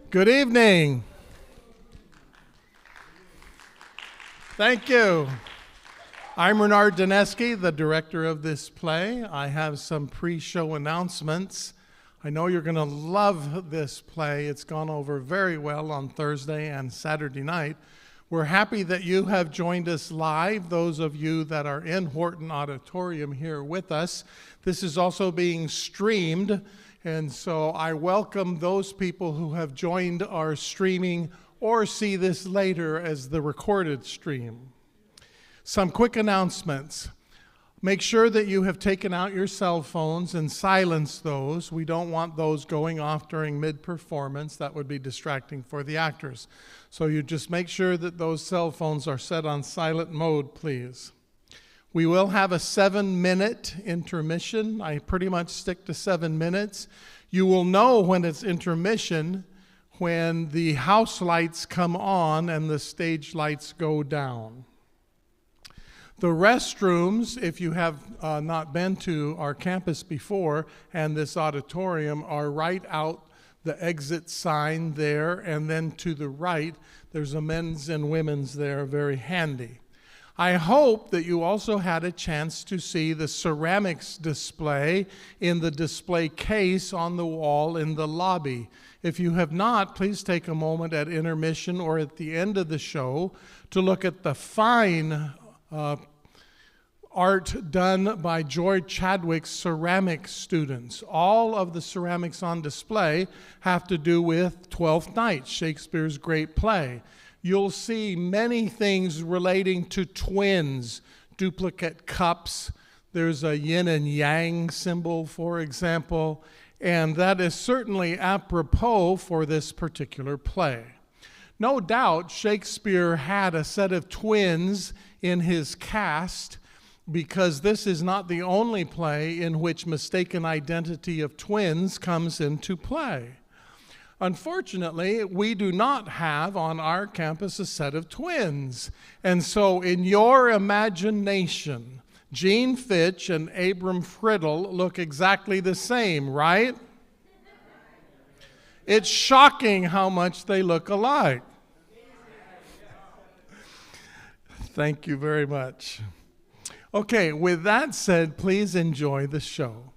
Good evening. Thank you. I'm Renard Dineski, the director of this play. I have some pre-show announcements. I know you're going to love this play. It's gone over very well on Thursday and Saturday night. We're happy that you have joined us live, those of you that are in Horton Auditorium here with us. This is also being streamed, and so I welcome those people who have joined our streaming or see this later as the recorded stream. Some quick announcements. Make sure that you have taken out your cell phones and silenced those. We don't want those going off during mid-performance. That would be distracting for the actors. So you just make sure that those cell phones are set on silent mode, please. We will have a 7-minute intermission. I pretty much stick to 7 minutes. You will know when it's intermission when the house lights come on and the stage lights go down. The restrooms, if you have not been to our campus before and this auditorium, are right out the exit sign there, and then to the right, there's a men's and women's there, very handy. I hope that you also had a chance to see the ceramics display in the display case on the wall in the lobby. If you have not, please take a moment at intermission or at the end of the show to look at the fine art done by Joy Chadwick's ceramic students. All of the ceramics on display have to do with Twelfth Night, Shakespeare's great play. You'll see many things relating to twins, duplicate cups. There's a yin and yang symbol, for example, and that is certainly apropos for this particular play. No doubt Shakespeare had a set of twins in his cast, because this is not the only play in which mistaken identity of twins comes into play. Unfortunately, we do not have on our campus a set of twins. And so in your imagination, Gene Fitch and Abram Friddle look exactly the same, right? It's shocking how much they look alike. Thank you very much. Okay, with that said, please enjoy the show.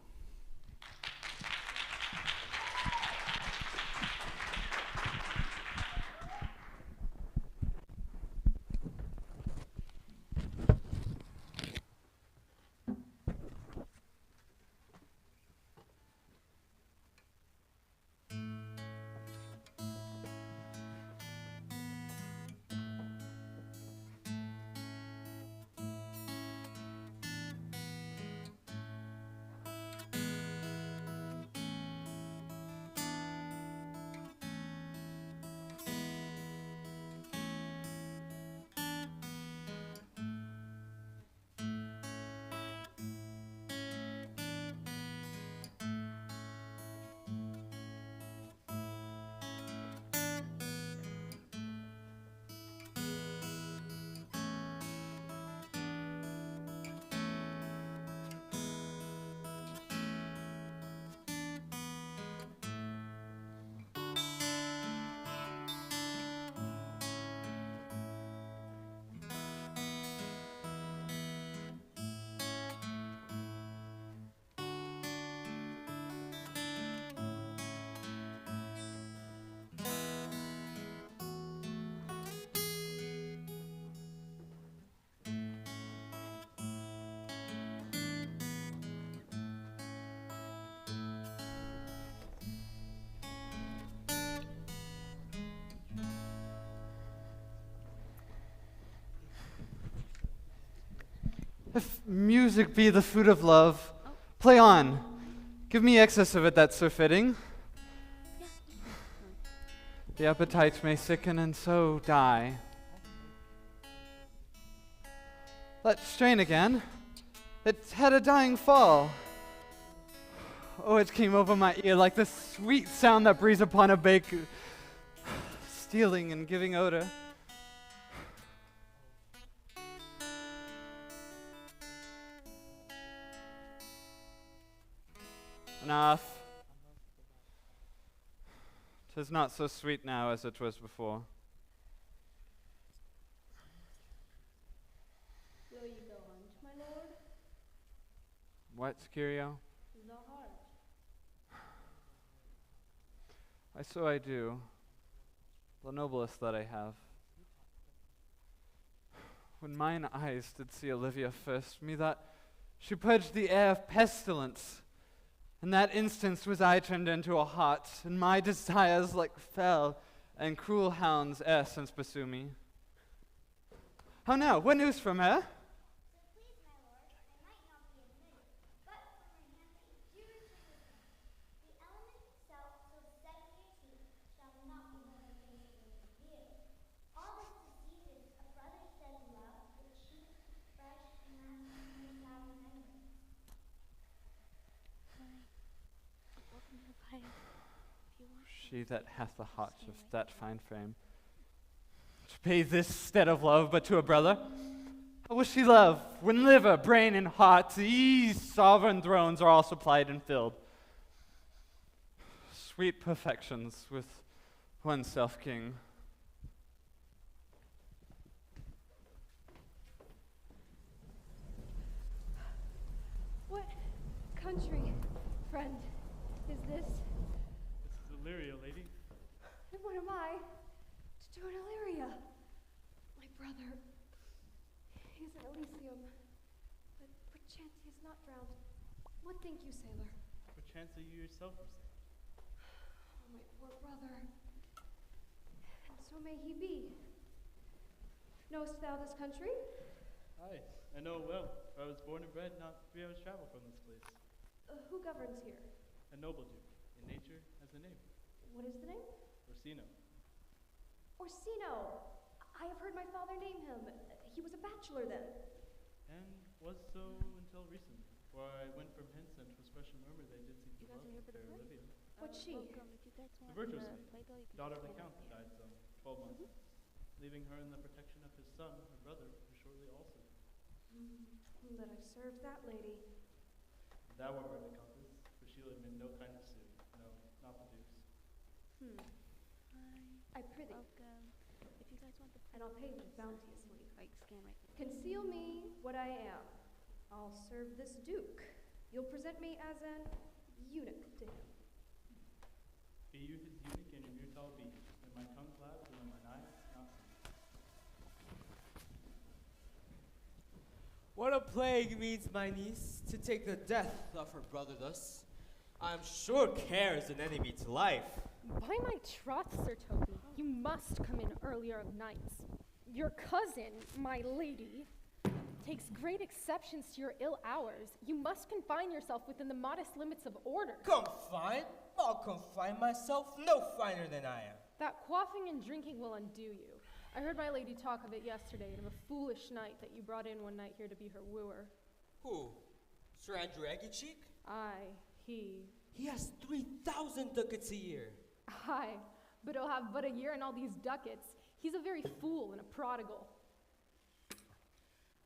If music be the food of love, play on. Give me excess of it that's so fitting. The appetite may sicken and so die. Let's strain again. It had a dying fall. Oh, it came over my ear like the sweet sound that breathes upon a bake, stealing and giving odor. Enough. 'Tis not so sweet now as it was before. Will you go hunt, my lord? What, Curio? The heart. So I do. The noblest that I have. When mine eyes did see Olivia first, me that she purged the air of pestilence. In that instance was I turned into a hart, and my desires like fell, and cruel hounds ere since pursue me. How now? What news from her? Please, my lord, I might not be admitted, but from her hand that you do receive the element itself so set your teeth shall not be more faithfully revealed. All this diseases a brother says love, which she fresh and lasting in loud remembrance. She that hath the heart of that fine frame, to pay this stead of love but to a brother. How will she love, when liver, brain, and heart, these sovereign thrones are all supplied and filled? Sweet perfections with oneself king. What country, friend, is this? This is Illyria, lady. And what am I to do in Illyria? My brother, he is in Elysium, but perchance he is not drowned. What think you, sailor? Perchance that you yourself were saved. Oh, my poor brother. And so may he be. Knowest thou this country? Aye, I know it well, for I was born and bred not 3 hours' travel from this place. Who governs here? A noble duke, in nature has a name, What is the name? Orsino. Orsino! I have heard my father name him. He was a bachelor then. And was so until recently, for I went from hence and 'twas fresh a murmur they did seek to love fair Olivia. What's she? The virtuous maid, daughter of the count that died some 12 months since, leaving her in the protection of his son, her brother, who shortly also. That I served that lady. That were her, the countess, for she would admit no kindness to, no, not the duke's. I prithee. And I'll pay thee bounteously. Conceal me what I am. I'll serve this duke. You'll present me as an eunuch to him. Be you his eunuch and your mutile be, and my tongue claps and when mine eyes not see. What a plague meets my niece to take the death of her brother thus. I'm sure care is an enemy to life. By my troth, Sir Toby, you must come in earlier of nights. Your cousin, my lady, takes great exceptions to your ill hours. You must confine yourself within the modest limits of order. Confine? I'll confine myself no finer than I am. That quaffing and drinking will undo you. I heard my lady talk of it yesterday, and of a foolish knight that you brought in one night here to be her wooer. Who? Sir Andrew Aguecheek? Aye, he. He has 3,000 ducats a year. Aye, but he'll have but a year and all these ducats. He's a very fool and a prodigal.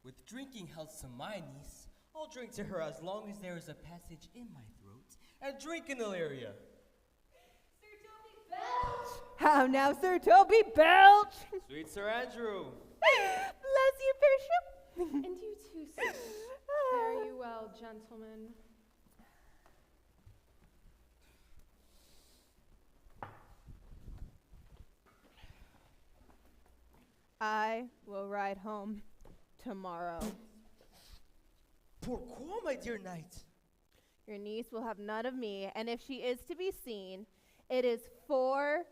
With drinking health to my niece, I'll drink to her as long as there is a passage in my throat, and drink in Illyria. Sir Toby Belch! How now, Sir Toby Belch? Sweet Sir Andrew. Bless you, Bishop. And you too, sir. Fare you well, gentlemen. I will ride home tomorrow. Pourquoi, my dear knight? Your niece will have none of me, and if she is to be seen, it is 4-1.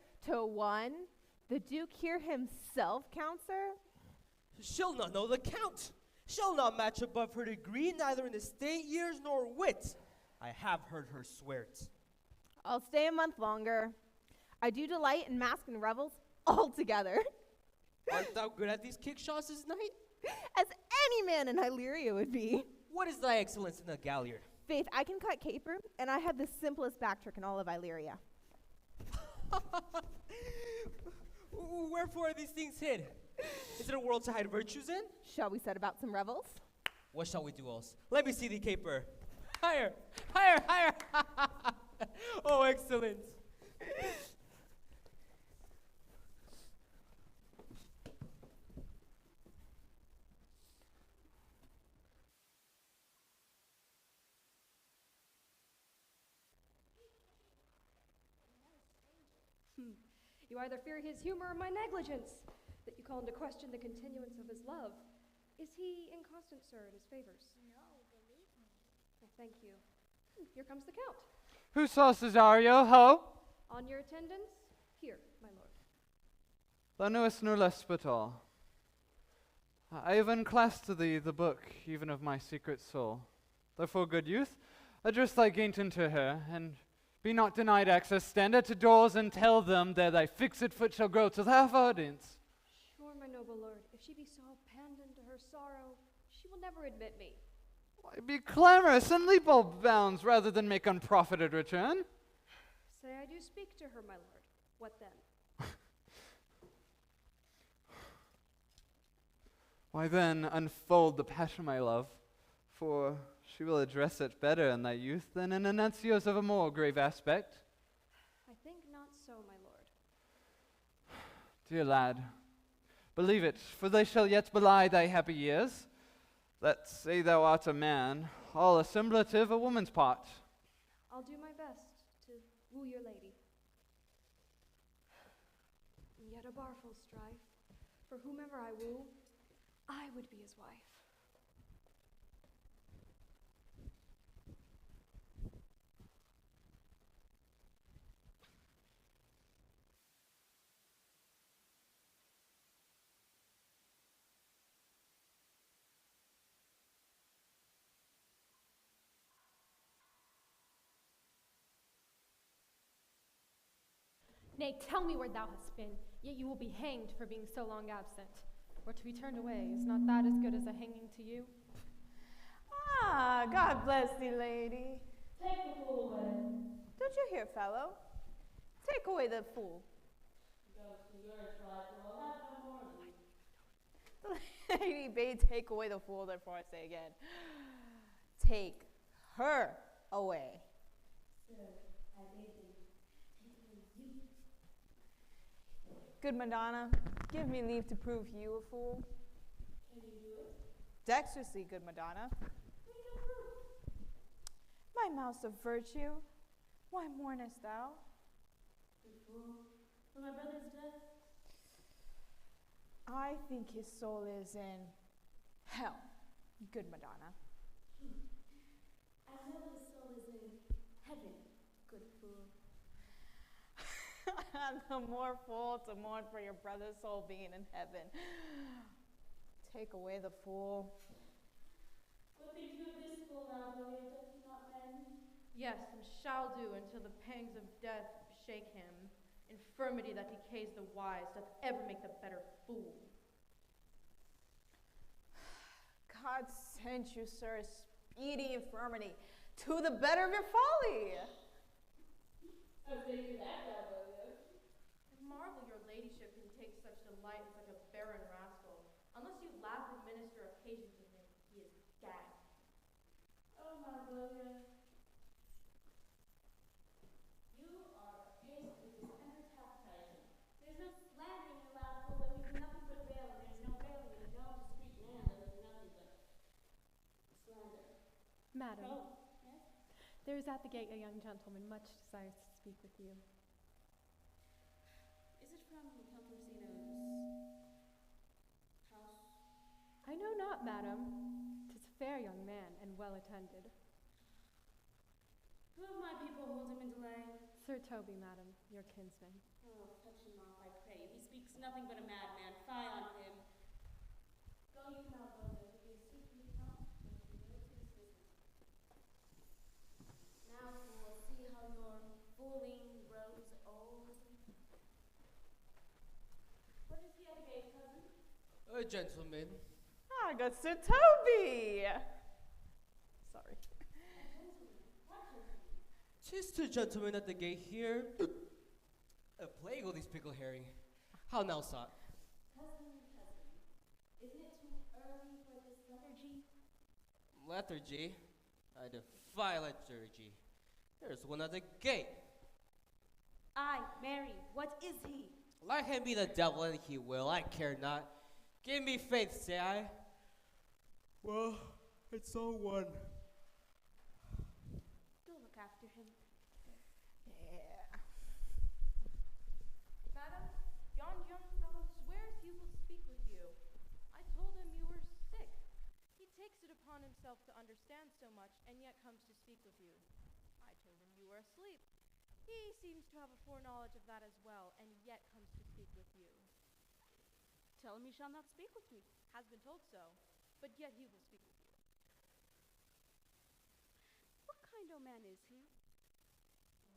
The Duke here himself, Counselor? She'll not know the count. Shall not match above her degree, neither in estate years nor wit. I have heard her swear't. I'll stay a month longer. I do delight in masks and revels altogether. Art thou good at these kickshaws this night? As any man in Illyria would be. What is thy excellence in the galliard? Faith, I can cut caper, and I have the simplest back trick in all of Illyria. Wherefore are these things hid? Is it a world to hide virtues in? Shall we set about some revels? What shall we do else? Let me see thee caper. Higher, higher, higher. Oh, excellence. You either fear his humor or my negligence, that you call into question the continuance of his love. Is he inconstant, sir, in his favors? No, believe me. I thank you. Here comes the Count. Who saw Cesario? Ho! On your attendance, here, my lord. Thou knowest no less but all. I have unclasped to thee the book, even of my secret soul. Therefore, good youth, address thy gaint unto her, and be not denied access. Stand at the doors and tell them that thy fixed foot shall grow to half audience. Sure, my noble lord, if she be so abandoned to her sorrow, she will never admit me. Why, be clamorous and leap all bounds rather than make unprofited return. Say I do speak to her, my lord. What then? Why then, unfold the passion, my love, for she will address it better in thy youth than in enuncios of a more grave aspect. I think not so, my lord. Dear lad, believe it, for they shall yet belie thy happy years. Let's say thou art a man, all assemblative a woman's part. I'll do my best to woo your lady. And yet a barful strife, for whomever I woo, I would be his wife. Nay, tell me where thou hast been, yet you will be hanged for being so long absent. Or to be turned away, is not that as good as a hanging to you? Ah, God bless thee, lady. Take the fool away. Don't you hear, fellow? Take away the fool. Goes to your trifle, I'll have no more of thee. The lady bade take away the fool, therefore I say again. Take her away. So, I bade thee take away you. Good Madonna, give me leave to prove you a fool. Can you do it? Dexterously, good Madonna. Make a proof. My mouse of virtue, why mournest thou? Good fool, for my brother's death. I think his soul is in hell, good Madonna. I know his soul is in heaven, good fool. The more fool to mourn for your brother's soul being in heaven. Take away the fool. What think you of this fool now, William? Doth he not mend? Yes, and shall do until the pangs of death shake him. Infirmity that decays the wise doth ever make the better fool. God sent you, sir, a speedy infirmity to the better of your folly. I think you that now, William. I marvel your ladyship can take such delight in such a barren rascal. Unless you laugh and minister occasion to him, he is gagged. Oh, my William. You are apace with this entertaptizing. There's no slandering allowed, fool, but we do nothing but railing. There's no railing in no discreet man that is nothing but slander. Madam, Oh, yes? there is at the gate a young gentleman much desires to speak with you. Is it from the Count Orsino's house? I know not, madam. 'Tis a fair young man and well attended. Who of my people hold him in delay? Sir Toby, madam, your kinsman. Oh, touch him off, I pray you. He speaks nothing but a madman. Fie on him. Go you now, brother, to your seat. Gentlemen. Good Sir Toby! Sorry. 'Tis two gentlemen at the gate here. A plague all these pickle herring. How now, sot? Cousin, isn't it too early for this lethargy? Lethargy? I defy lethargy. There's one at the gate. Aye, Mary, what is he? Let him be the devil and he will, I care not. Give me faith, say I. Well, it's all one. Go look after him. Yeah. Madam, yon young fellow swears he will speak with you. I told him you were sick. He takes it upon himself to understand so much, and yet comes to speak with you. I told him you were asleep. He seems to have a foreknowledge of that as well, and yet comes to speak with you. Tell him he shall not speak with me. Has been told so, but yet he will speak with you. What kind of man is he?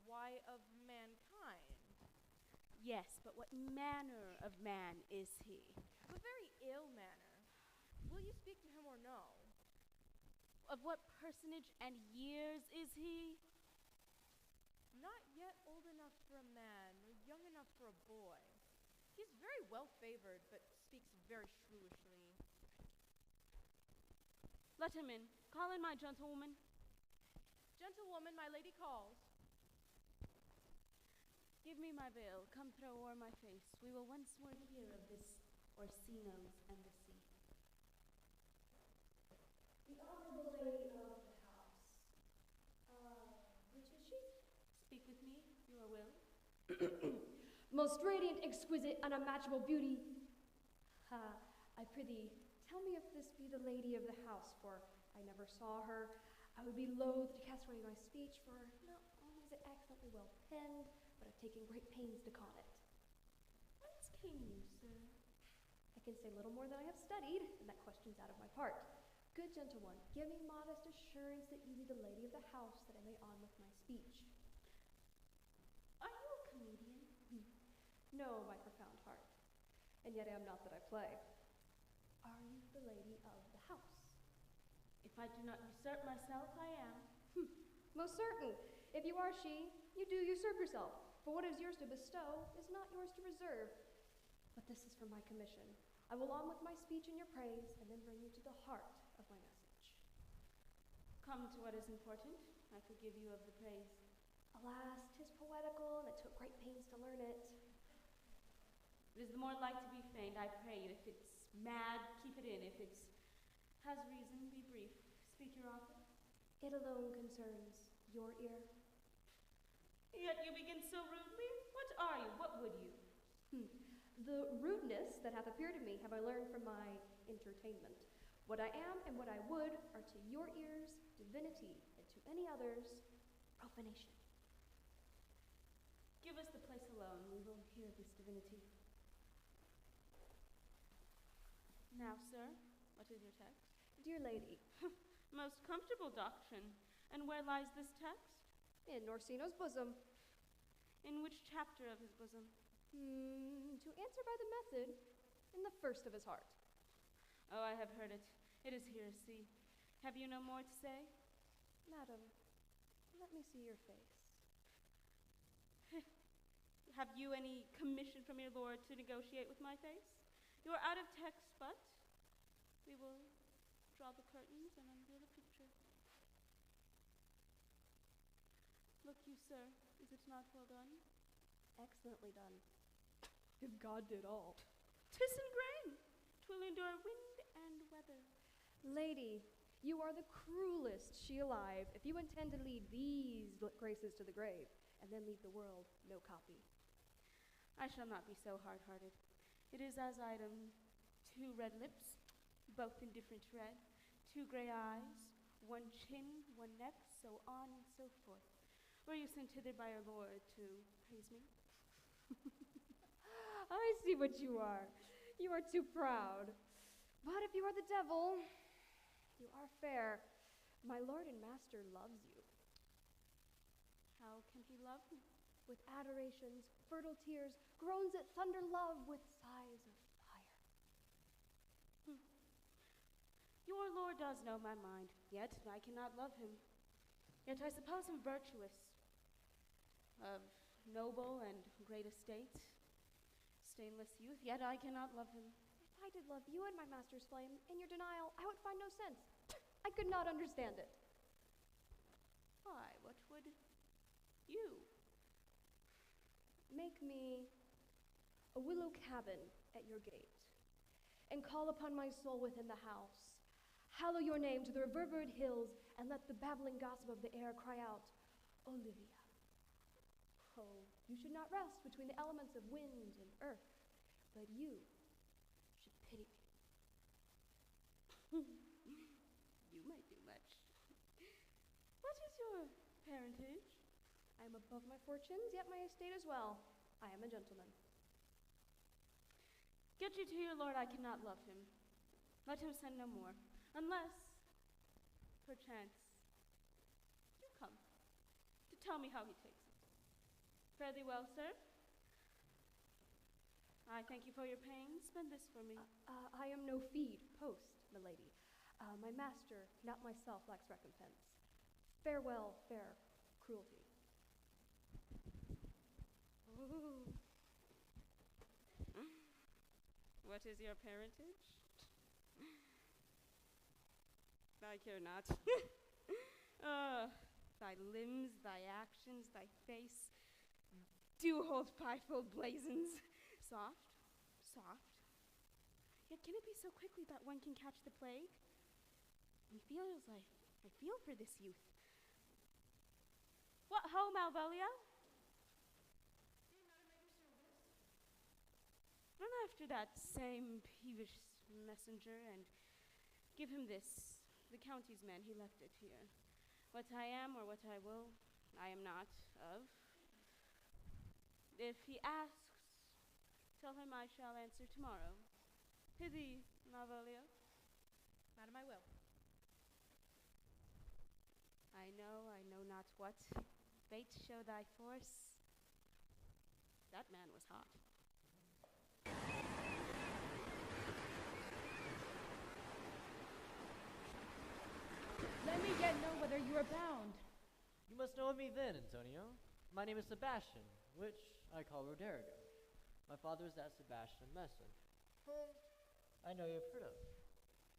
Why, of mankind? Yes, but what manner of man is he? Of a very ill manner. Will you speak to him or no? Of what personage and years is he? Not yet old enough for a man, or young enough for a boy. He is very well favored, but speaks very shrewishly. Let him in. Call in my gentlewoman. Gentlewoman, my lady calls. Give me my veil. Come throw o'er my face. We will once more hear of this Orsino's and the sea. The honorable lady of the house. Which is she? Speak with me, your will. Most radiant, exquisite, unmatchable beauty. I prithee, tell me if this be the lady of the house, for I never saw her. I would be loath to cast away my speech, for not only is it excellently well penned, but I've taken great pains to con it. Whence came you, sir? I can say little more than I have studied, and that question's out of my part. Good gentle one, give me modest assurance that you be the lady of the house, that I may on with my speech. Are you a comedian? No, my profound heart, and yet I am not that I play. Are you the lady of the house? If I do not usurp myself, I am. Most certain. If you are she, you do usurp yourself. For what is yours to bestow is not yours to reserve. But this is for my commission. I will on with my speech in your praise, and then bring you to the heart of my message. Come to what is important. I forgive you of the praise. Alas, 'tis poetical, and it took great pains to learn it. It is the more like to be feigned, I pray you. If it's mad, keep it in. If it has reason, be brief. Speak your offer. It alone concerns your ear. Yet you begin so rudely. What are you? What would you? The rudeness that hath appeared to me have I learned from my entertainment. What I am and what I would are to your ears divinity, and to any others profanation. Give us the place alone. We will hear this divinity. Now, sir, what is your text? Dear lady, Most comfortable doctrine. And where lies this text? in Orsino's bosom. In which chapter of his bosom? To answer by the method, in the first of his heart. Oh, I have heard it. It is here, see. Have you no more to say? Madam, let me see your face. Have you any commission from your lord to negotiate with my face? You are out of text, but we will draw the curtains and unveil the picture. Look you, sir, is it not well done? Excellently done. If God did all. 'Tis in grain. 'Twill endure wind and weather. Lady, you are the cruelest she alive if you intend to lead these graces to the grave, and then leave the world no copy. I shall not be so hard-hearted. It is as item 2 red lips, both in different red, 2 gray eyes, 1 chin, 1 neck, so on and so forth. Were you sent hither by your lord to praise me? I see what you are. You are too proud. But if you are the devil, you are fair. My lord and master loves you. How can he love me? With adorations, fertile tears, groans that thunder love with sighs of fire. Your lord does know my mind, yet I cannot love him. Yet I suppose him virtuous, of noble and great estate, stainless youth, yet I cannot love him. If I did love you and my master's flame, in your denial, I would find no sense. I could not understand it. Why, what would you? Make me a willow cabin at your gate, and call upon my soul within the house. Hallow your name to the reverberant hills, and let the babbling gossip of the air cry out, Olivia. Oh, you should not rest between the elements of wind and earth, but you should pity me. You might do much. What is your parentage? I am above my fortunes, yet my estate as well. I am a gentleman. Get you to your lord, I cannot love him. Let him send no more, unless, perchance, you come to tell me how he takes it. Fare thee well, sir. I thank you for your pains. Spend this for me. I am no feed, post, milady. My master, not myself, lacks recompense. Farewell, fair cruelty. Ooh. What is your parentage? I care not. Thy limbs, thy actions, thy face do hold pieful blazons. Soft, soft. Yet can it be so quickly that one can catch the plague? I feel for this youth. What ho, Malvolia? Run after that same peevish messenger and give him this, the county's man, he left it here. What I am or what I will, I am not of. If he asks, tell him I shall answer tomorrow. Pity, Malvolia. Madam, I will. I know not what. Fate show thy force. That man was hot. Let me yet know whether you are bound. You must know of me then, Antonio. My name is Sebastian, which I call Roderigo. My father is that Sebastian Messer, whom I know you have heard of.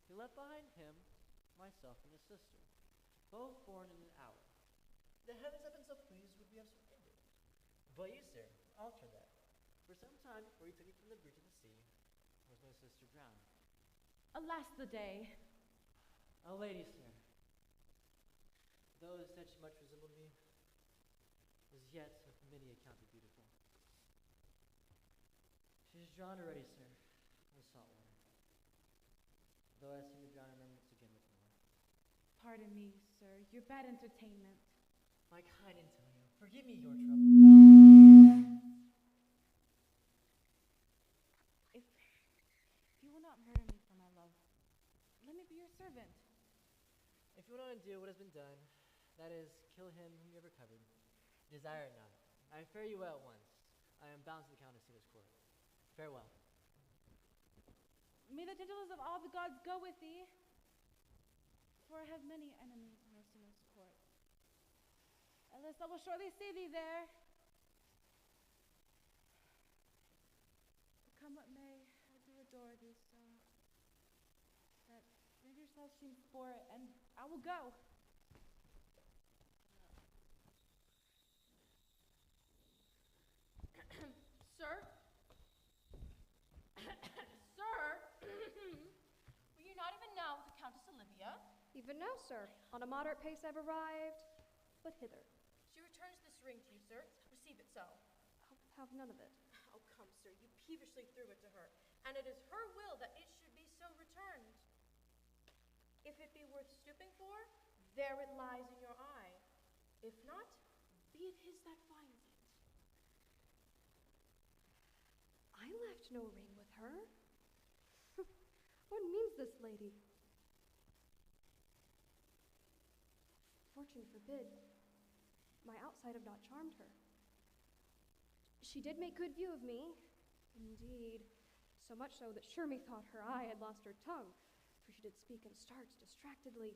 He left behind him, myself, and a sister, both born in an hour. The heavens have been so pleased would we have surrendered. But you, sir, alter that. For some time before you took me from the bridge of the sea, was my sister drowned. Alas the day. A lady, sir. Though it is said she much resembled me, was yet of many accounted beautiful. She is drowned already, sir, in the salt water. Though I seem to drown in remembrance again with more. Pardon me, sir, your bad entertainment. My kind Antonio, forgive me your trouble. If you will not murder me for my love, let me be your servant. If you want to undo what has been done, that is, kill him whom you have recovered, desire it not. I fare you well at once. I am bound to the Countess in his court. Farewell. May the gentleness of all the gods go with thee, for I have many enemies in Ursula's court. Alas, I will shortly see thee there. But come what may, I do adore thee so that rid yourself seems for it, and I will go. Sir? Sir? Were you not even now with the Countess Olivia? Even now, sir. On a moderate pace I've arrived, but hither. She returns this ring to you, sir. Receive it so. I'll have none of it. Oh, come, sir. You peevishly threw it to her, and it is her will that it should be so returned. If it be worth stooping for, there it lies in your eye. If not, be it his that finds it. I left no ring with her. What means this lady? Fortune forbid. My outside have not charmed her. She did make good view of me. Indeed, so much so that sure methought her eye had lost her tongue, for she did speak and start distractedly.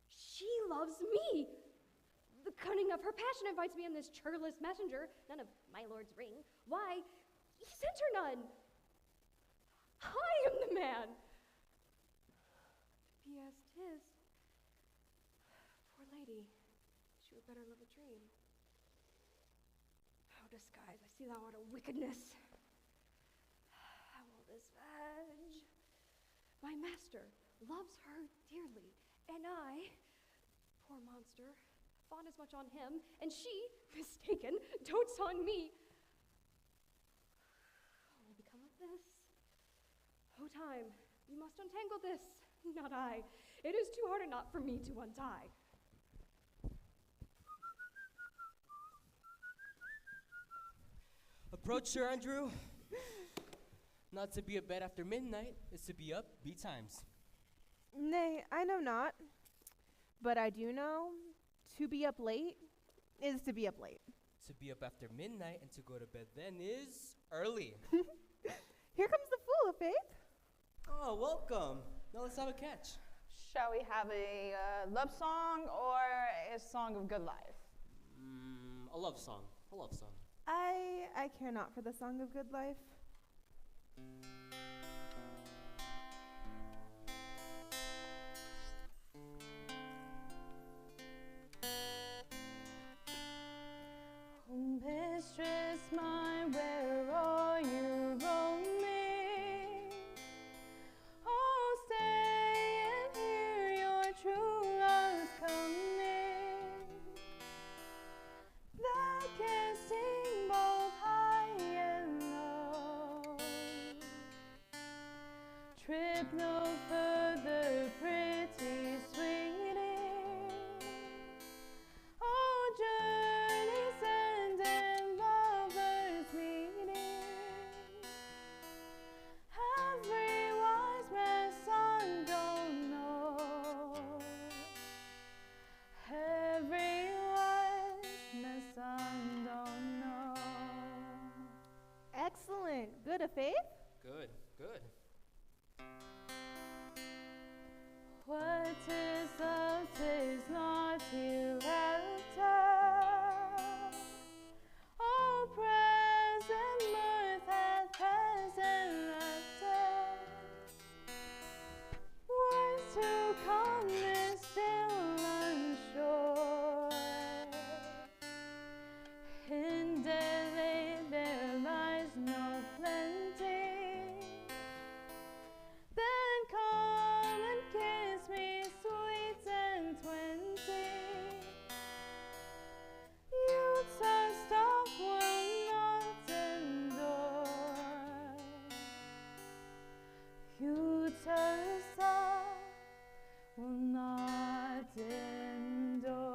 She loves me! The cunning of her passion invites me in this churlish messenger, none of my lord's ring. Why, he sent her none. I am the man. Be as 'tis. Poor lady, she would better live a dream. Oh, disguise, I see thou art a wickedness. How will this venge? My master loves her dearly, and I, poor monster, fawn as much on him, and she, mistaken, dotes on me. What will become of this? Oh, time, you must untangle this, not I. It is too hard a knot for me to untie. Approach, Sir Andrew. Not to be abed after midnight is to be up betimes. Nay, I know not. But I do know to be up late is to be up late. To be up after midnight and to go to bed then is early. Here comes the fool of faith. Oh, welcome. Now let's have a catch. Shall we have a love song or a song of good life? A love song. A love song. I care not for the song of good life. Oh, mistress mine, where are you roaming? Oh, stay and hear your true love's coming. That can sing both high and low. Trip no further, pretty sweetie. Oh, journeys end and lovers meeting. Every wise man's son don't know. Every wise man's son don't know. Excellent. Good of faith? Good, good. What is love, 'tis not hereafter. Oh, present mirth hath present laughter. What's to come is still unsure. In Delhi there lies no plenty. Then come and kiss me, sweet and 20. Youth's a stuff will not endure. Youth's a stuff will not endure.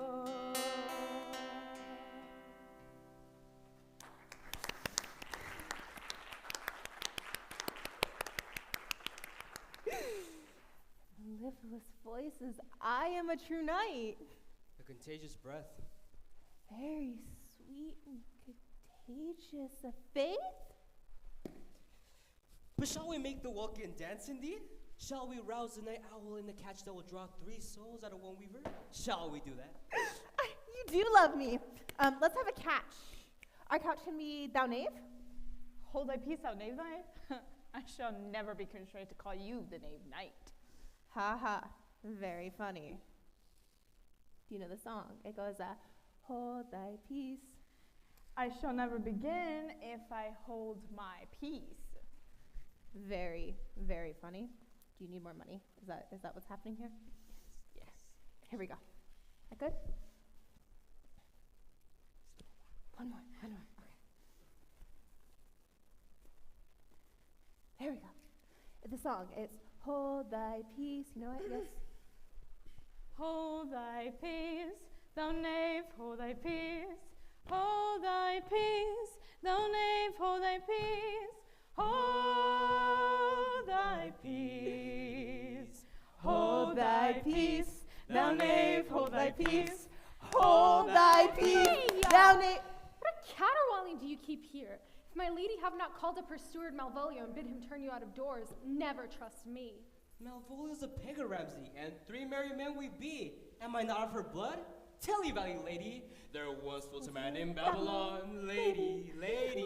Mellifluous voices, I am a true knight. A contagious breath. Very sweet and contagious. A faith? But shall we make the walk and dance indeed? Shall we rouse the night owl in the catch that will draw 3 souls out of one weaver? Shall we do that? You do love me. Let's have a catch. Our couch can be thou knave? Hold thy peace, thou knave knight. I shall never be constrained to call you the knave knight. Ha ha. Very funny. Do you know the song? It goes, hold thy peace. I shall never begin if I hold my peace. Very, very funny. Do you need more money? Is that what's happening here? Yes. Here we go. That good? One more. Okay. There we go. The song, it's hold thy peace. You know it? Yes? Hold thy peace, thou knave, hold thy peace. Hold thy peace, thou knave, hold thy peace. Hold thy peace. Hold thy peace, thou knave, hold thy peace. Hold thy peace, thou knave. What caterwauling do you keep here? If my lady have not called up her steward Malvolio and bid him turn you out of doors, never trust me. Malvolio's a beggar, Ramsay, and 3 merry men we be. Am I not of her blood? Tell you, valley lady, there once was a man in Babylon, lady.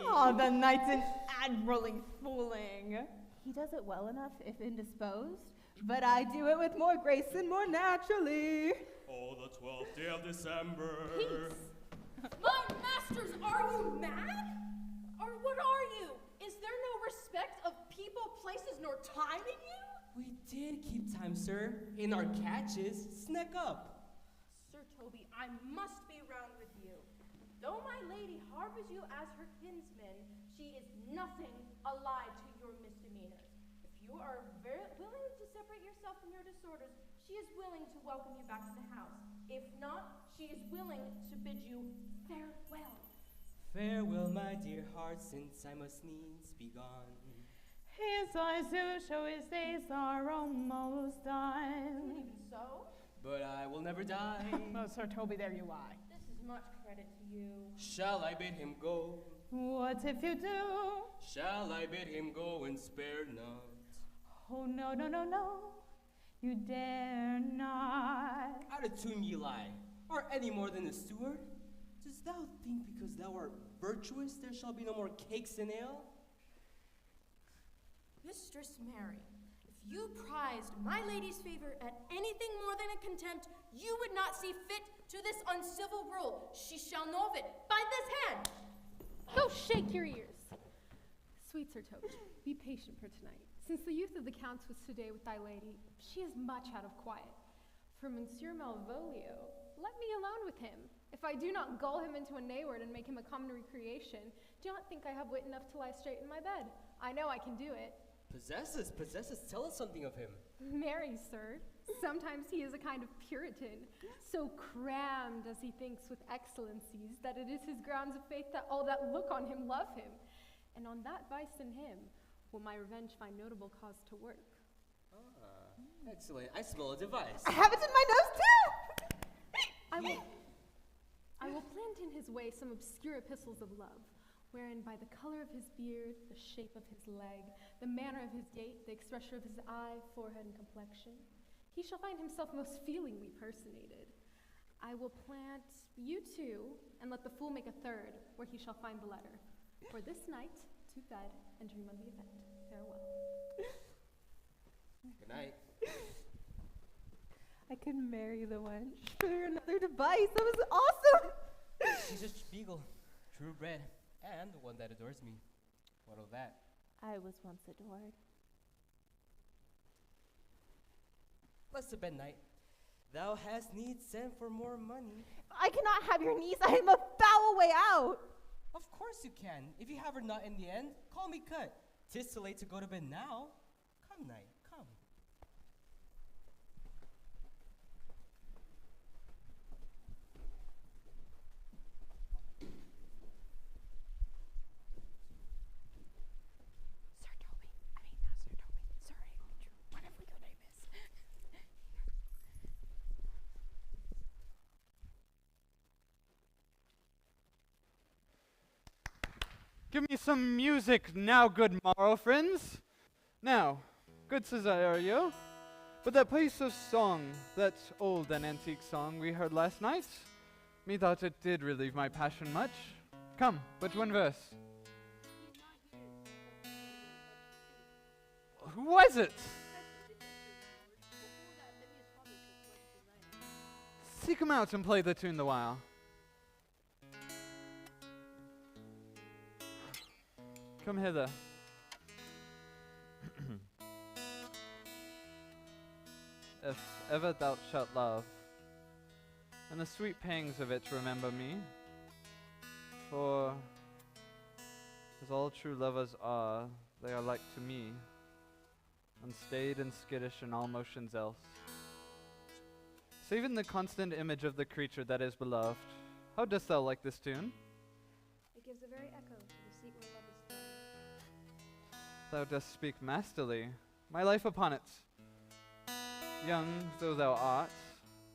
Oh, the knight's an admirably fooling. He does it well enough if indisposed, but I do it with more grace and more naturally. Oh, the 12th day of December. Peace! My masters, are you mad? Or what are you? Is there no respect of people, places, nor time in you? We did keep time, sir. In our catches, snack up. Sir Toby, I must be round with you. Though my lady harbors you as her kinsman, she is nothing allied to your misdemeanors. If you are willing to separate yourself from your disorders, she is willing to welcome you back to the house. If not, she is willing to bid you farewell. Farewell, my dear heart, since I must needs be gone. His eyes do show his days are almost done. Even so? But I will never die. Oh, Sir Toby, there you lie. This is much credit to you. Shall I bid him go? What if you do? Shall I bid him go and spare not? Oh, no, no, no, no. You dare not. Out of tune ye lie, or any more than a steward? Dost thou think because thou art virtuous there shall be no more cakes and ale? Mistress Mary, if you prized my lady's favor at anything more than a contempt, you would not see fit to this uncivil rule. She shall know of it by this hand. Go shake your ears. Sweet Sir Toby, be patient for tonight. Since the youth of the counts was today with thy lady, she is much out of quiet. For Monsieur Malvolio, let me alone with him. If I do not gull him into a nayword and make him a common recreation, do not think I have wit enough to lie straight in my bed. I know I can do it. Possess us, tell us something of him. Marry, sir, sometimes he is a kind of Puritan, so crammed as he thinks with excellencies that it is his grounds of faith that all that look on him love him. And on that vice in him will my revenge find notable cause to work. Ah, excellent. I smell a device. I have it in my nose too! I will plant in his way some obscure epistles of love, wherein by the color of his beard, the shape of his leg, the manner of his gait, the expression of his eye, forehead, and complexion, he shall find himself most feelingly personated. I will plant you two, and let the fool make a third, where he shall find the letter. For this night, to bed, and dream on the event. Farewell. Good night. I could marry the wench for another device. That was awesome! She's a Spiegel, true bred, and one that adores me. What of that? I was once adored. Blessed bed night. Thou hast need sent for more money. I cannot have your niece. I am a foul way out. Of course you can. If you have her not in the end, call me cut. 'Tis too late to go to bed now. Come, night, come. Sir Toby, not Sir Toby, Sir Andrew, whatever your name is. Give me some music now, good morrow, friends. Now, good Cesario, but that piece of song, that old and antique song we heard last night, methought it did relieve my passion much. Come, which one verse? Who was it? Seek him out and play the tune the while. Come hither. If ever thou shalt love, and the sweet pangs of it remember me, for as all true lovers are, they are like to me, unstayed and skittish in all motions else. Save in the constant image of the creature that is beloved. How dost thou like this tune? It gives a very echo to the seat where love is thrown. Thou dost speak masterly, my life upon it. Young though thou art,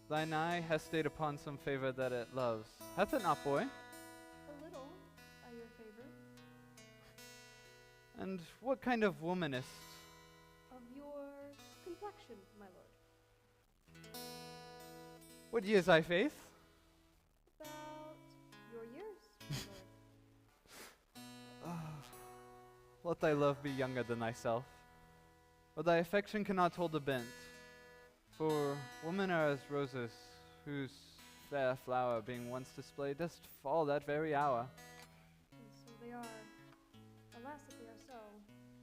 thine eye has stayed upon some favor that it loves. Hath it not, boy? A little, by your favor. And what kind of womanist? Of your complexion, my lord. What years thy faith? About your years, my lord. Let thy love be younger than thyself, or thy affection cannot hold a bent. For women are as roses, whose fair flower being once displayed dost fall that very hour. And so they are. Alas, if they are so,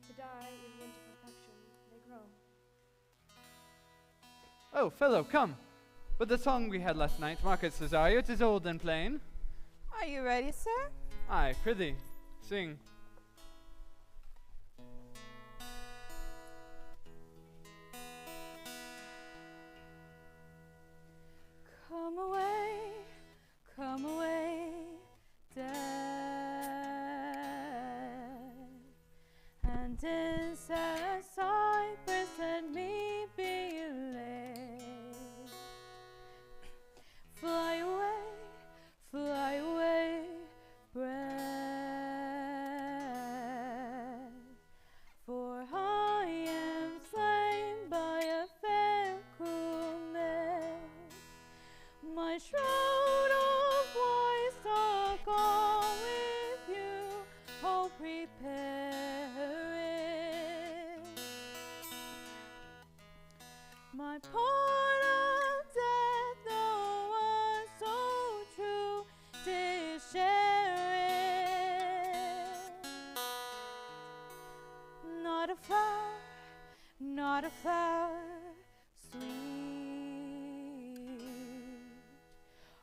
to die is when to perfection they grow. Oh, fellow, come! But the song we had last night, Market Cesario, 'tis old and plain. Are you ready, sir? Aye, prithee, sing. Come away, dead, and in sad cypress let me be laid. Fly away, breath, for I am slain by a fair cruel maid. My shroud of white star gone with you, oh prepare it. My part of death, though was so true, did share it. Not a flower, sweet,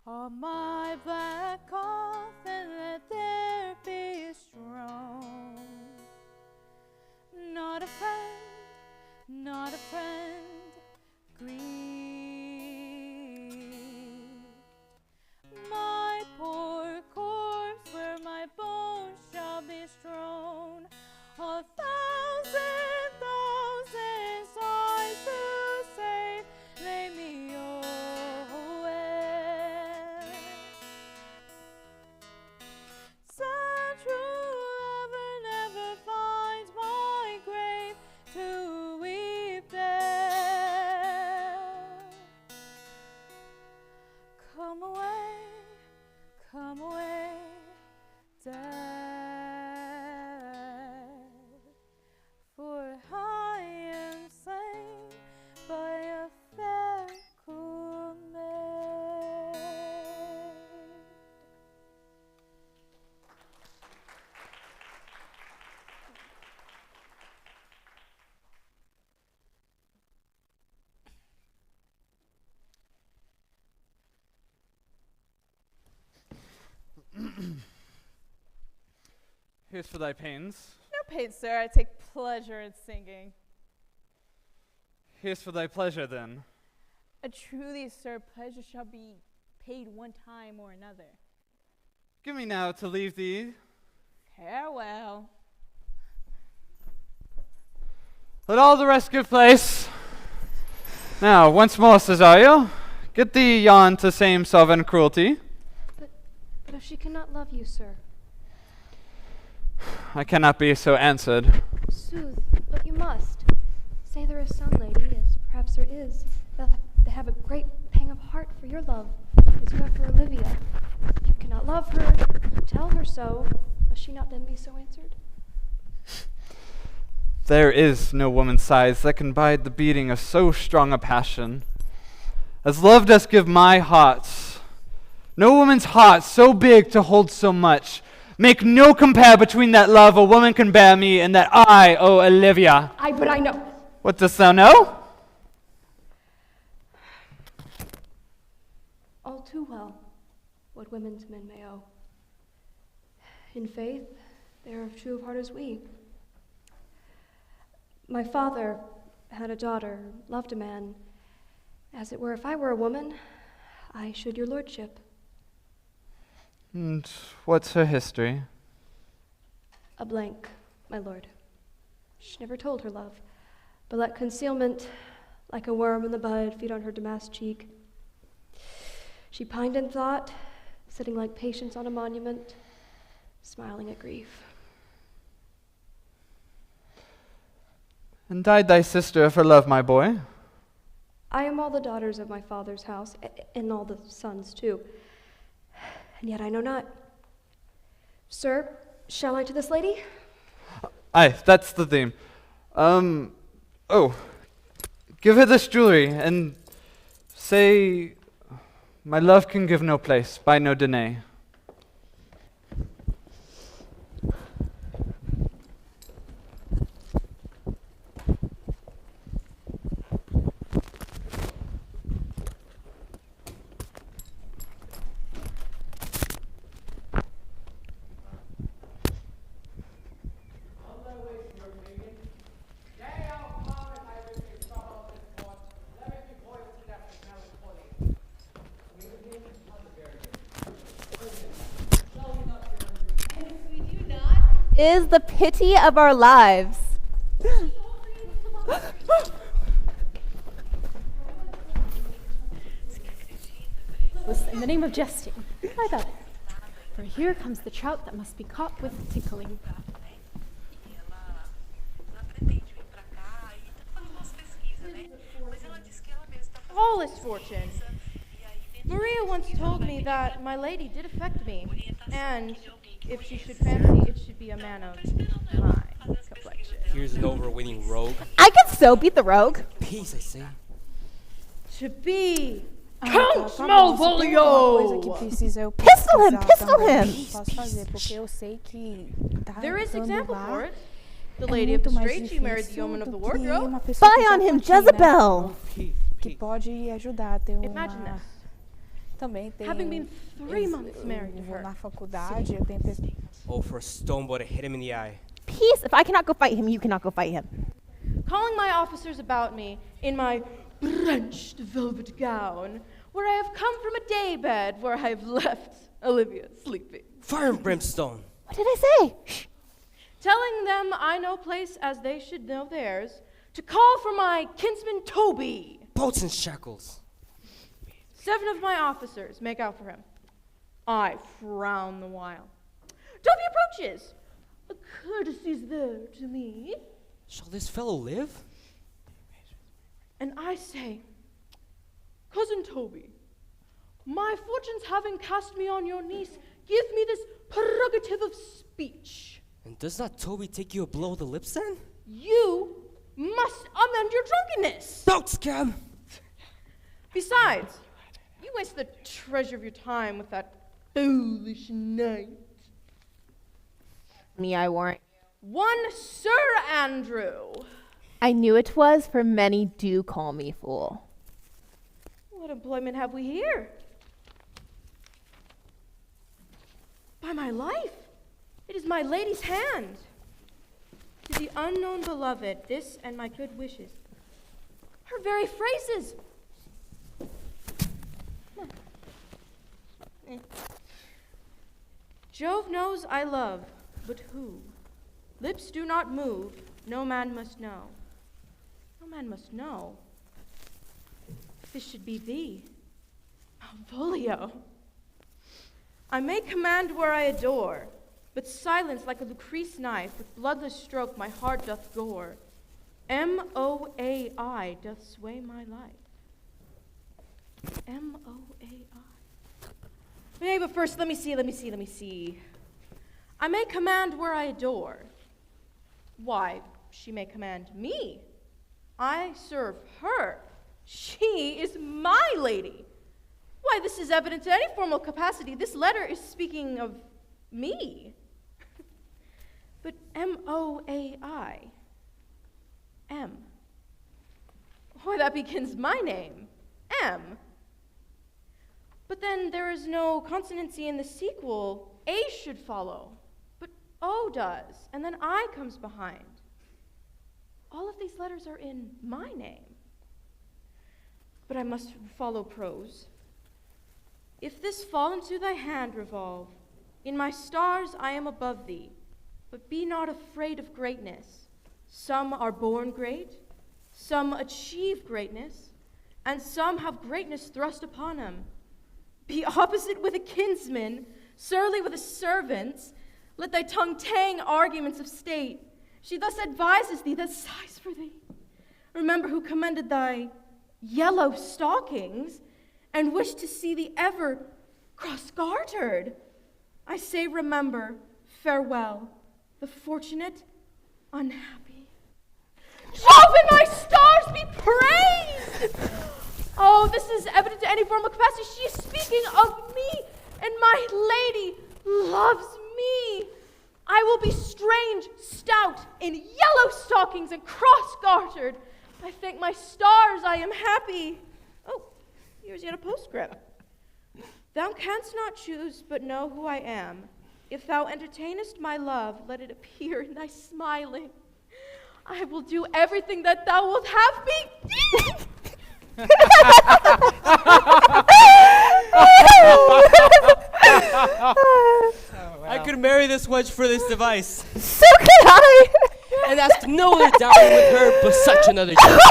on my black coffin let there be strewn. Not a friend, grieve. My poor corpse where my bones shall be strewn. A thousand sighs to save, lay me away. Sad true lover never finds my grave to weep there. Come away, dead, for I am slain by a fair cruel maid. Here's for thy pains. No pain, sir. I take pleasure in singing. Here's for thy pleasure, then. Truly, sir, pleasure shall be paid one time or another. Give me now to leave thee. Farewell. Let all the rest give place. Now, once more, Cesario, get thee yon to same sovereign cruelty. But if she cannot love you, sir. I cannot be so answered. Sooth, but you must. Say there is some lady, as perhaps there is, that have a great pang of heart for your love, as you have for Olivia. You cannot love her, tell her so, must she not then be so answered? There is no woman's size that can bide the beating of so strong a passion. As love does give my heart, no woman's heart so big to hold so much. Make no compare between that love a woman can bear me and that I owe Olivia. But I know. What dost thou know? All too well what women to men may owe. In faith, they are true of heart as we. My father had a daughter, loved a man. As it were, if I were a woman, I should your lordship. And what's her history? A blank, my lord. She never told her love, but let concealment, like a worm in the bud, feed on her damask cheek. She pined in thought, sitting like patience on a monument, smiling at grief. And died thy sister for love, my boy? I am all the daughters of my father's house, and all the sons too. And yet I know not. Sir, shall I to this lady? Aye, that's the theme. Give her this jewelry, and say, my love can give no place, by no denay. Is the pity of our lives. In the name of jesting, I thought, for here comes the trout that must be caught with tickling. All is fortune. Maria once told me that my lady did affect me, and if she should fancy, it should be a man of my complexion. Here's an overweening rogue. I could so beat the rogue. Peace, I say. To be Count Malvolio! Pistol him! Pistol him! There is example for it. The lady of the strait, she married the yeoman of the wardrobe. Spy on him, Jezebel! Imagine this. Having been 3 months married to her. Oh, for a stone boy to hit him in the eye. Peace! If I cannot go fight him, you cannot go fight him. Calling my officers about me in my drenched velvet gown, where I have come from a daybed where I have left Olivia sleeping. Fire and brimstone! What did I say? Shh. Telling them I know place as they should know theirs, to call for my kinsman Toby. Bolts and shackles. 7 of my officers make out for him. I frown the while. Toby approaches. A courtesy's there to me. Shall this fellow live? And I say, Cousin Toby, my fortunes having cast me on your niece, give me this prerogative of speech. And does not Toby take you a blow of the lips then? You must amend your drunkenness. Don't scam! Besides, you waste the treasure of your time with that foolish knight. Me, I warrant. One Sir Andrew. I knew it was, for many do call me fool. What employment have we here? By my life, it is my lady's hand. To the unknown beloved, this and my good wishes. Her very phrases. Jove knows I love, but who? Lips do not move, no man must know. No man must know. This should be thee, Malvolio. I may command where I adore, but silence like a Lucrece knife, with bloodless stroke my heart doth gore. M-O-A-I doth sway my life. M-O-A-I. Nay, but first, let me see. I may command where I adore. Why, she may command me. I serve her. She is my lady. Why, this is evident to any formal capacity. This letter is speaking of me. But M-O-A-I. M. Why, that begins my name. M. But then there is no consonancy in the sequel. A should follow. But O does. And then I comes behind. All of these letters are in my name. But I must follow prose. If this fall into thy hand revolve, in my stars I am above thee, but be not afraid of greatness. Some are born great, some achieve greatness, and some have greatness thrust upon them. Be opposite with a kinsman, surly with a servant, let thy tongue tang arguments of state. She thus advises thee, thus sighs for thee. Remember who commended thy yellow stockings, and wished to see thee ever cross-gartered. I say remember, farewell, the fortunate, unhappy. Open my stars be praised! Oh, this is evident to any formal capacity. She is speaking of me, and my lady loves me. I will be strange, stout, in yellow stockings and cross-gartered. I thank my stars I am happy. Oh, here's yet a postscript. Thou canst not choose but know who I am. If thou entertainest my love, let it appear in thy smiling. I will do everything that thou wilt have me. I could marry this wench for this device. So could I. And ask no other dowry with her but such another chance.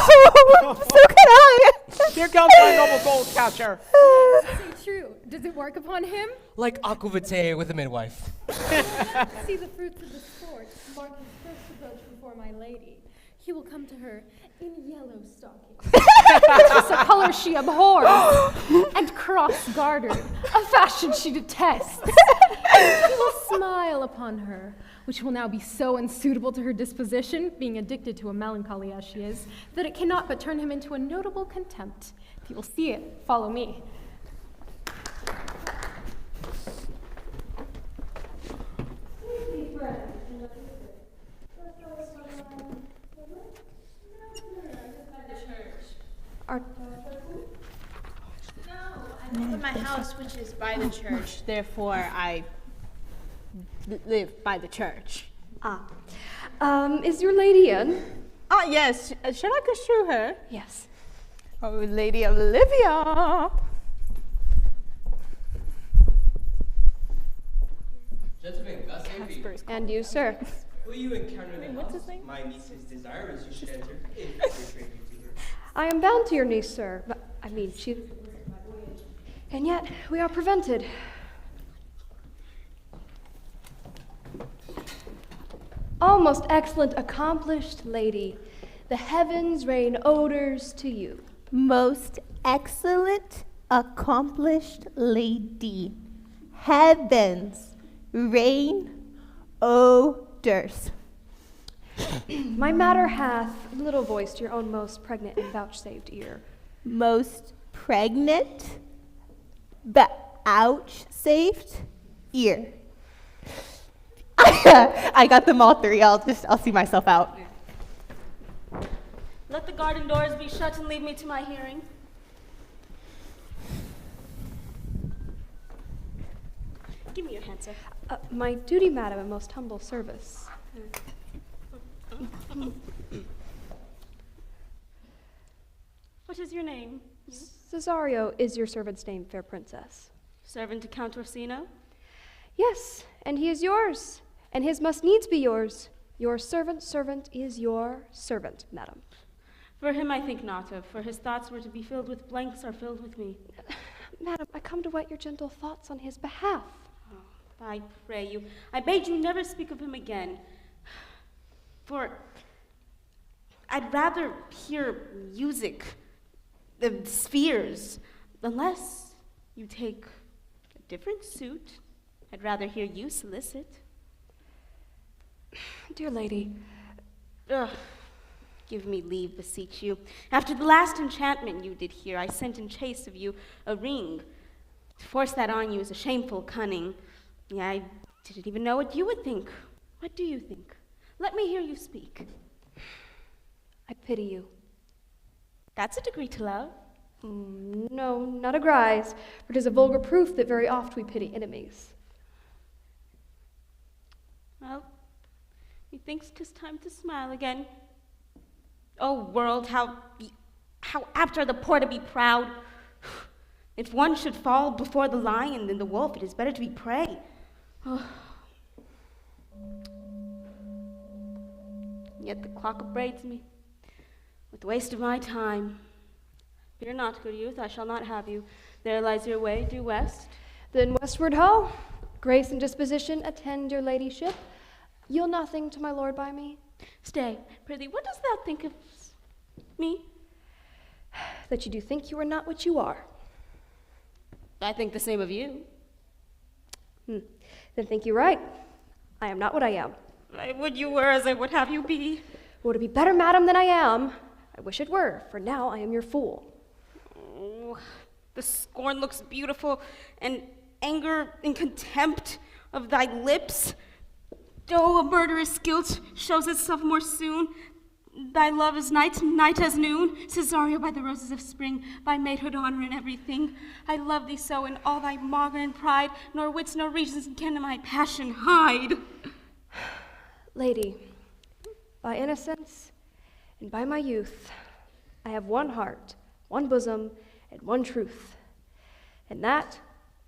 So could I. Here comes my noble gold catcher. Say true. Does it work upon him? Like aquavitae with a midwife. See the fruits of the sport, mark his first approach before my lady. He will come to her in yellow stockings, which is a color she abhors, and cross-gartered, a fashion she detests. And he will smile upon her, which will now be so unsuitable to her disposition, being addicted to a melancholy as she is, that it cannot but turn him into a notable contempt. If you will see it, follow me. I live in my house, which is by the church. Therefore, I live by the church. Is your lady in? Ah, yes. Shall I go through her? Yes. Oh, Lady Olivia. Gentlemen, God save you. And you, sir. Will you encounter the what's house? his name? My niece's desire is you should enter if I betray you to her. I am bound to your niece, sir. But, I mean, she... And yet, we are prevented. Oh, most excellent, accomplished lady, the heavens rain odors to you. Most excellent, accomplished lady. Heavens, rain, odors. My matter hath little voice to your own most pregnant and vouchsafed ear. Most pregnant, vouchsafed ear. I got them all three. I'll see myself out. Let the garden doors be shut and leave me to my hearing. Give me your hand, sir. My duty, madam, and most humble service. What is your name? Cesario is your servant's name, fair princess. Servant to Count Orsino? Yes, and he is yours, and his must needs be yours. Your servant is your servant, madam. For him I think not of, for his thoughts were to be filled with blanks are filled with me. Madam, I come to wet your gentle thoughts on his behalf. Oh, I pray you, I bade you never speak of him again. For I'd rather hear music, the spheres, unless you take a different suit. I'd rather hear you solicit. Dear lady, give me leave, beseech you. After the last enchantment you did here, I sent in chase of you a ring. To force that on you is a shameful cunning. Yeah, I didn't even know what you would think. What do you think? Let me hear you speak. I pity you. That's a degree to love. No, not a grise, for 'tis a vulgar proof that very oft we pity enemies. Well, methinks 'tis time to smile again. Oh, world, how apt are the poor to be proud. If one should fall before the lion and the wolf, it is better to be prey. Oh. Yet the clock upbraids me with the waste of my time. Fear not, good youth, I shall not have you. There lies your way, due west. Then westward ho! Grace and disposition attend your ladyship. Yield nothing to my lord by me. Stay, prithee, what dost thou think of Me? That you do think you are not what you are. I think the same of you. Then think you right. I am not what I am. I would you were as I would have you be. Would it be better, madam, than I am? I wish it were, for now I am your fool. Oh, the scorn looks beautiful, and anger and contempt of thy lips. Though a murderous guilt shows itself more soon, thy love is night, night as noon. Cesario, by the roses of spring, by maidhood honor and everything. I love thee so in all thy maugre and pride, nor wits nor reasons can my passion hide. Lady, by innocence and by my youth, I have one heart, one bosom, and one truth. And that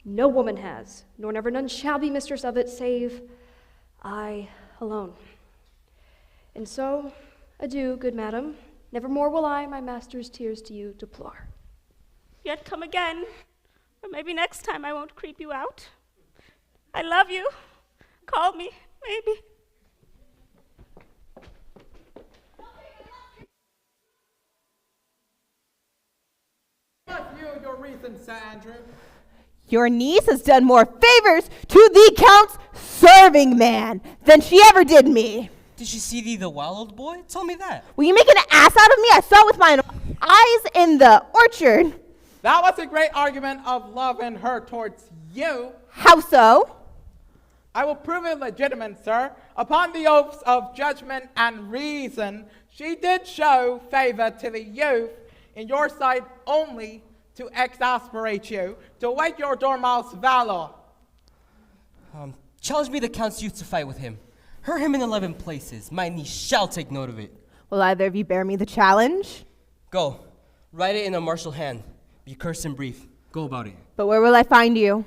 no woman has, nor never none shall be mistress of it, save I alone. And so, adieu, good madam. Nevermore will I my master's tears to you deplore. Yet come again, or maybe next time I won't creep you out. I love you. Call me, maybe. What's your reason, Sir Andrew? Your niece has done more favors to the Count's serving man than she ever did me. Did she see thee, the wild old boy? Tell me that. Will you make an ass out of me? I saw it with my eyes in the orchard. That was a great argument of love in her towards you. How so? I will prove it legitimate, sir. Upon the oaths of judgment and reason, she did show favor to the youth in your sight only to exasperate you, to wake your dormouse valor. Challenge me the Count's youth to fight with him. Hurt him in 11 places. My niece shall take note of it. Will either of you bear me the challenge? Go. Write it in a martial hand. Be cursed and brief. Go about it. But where will I find you?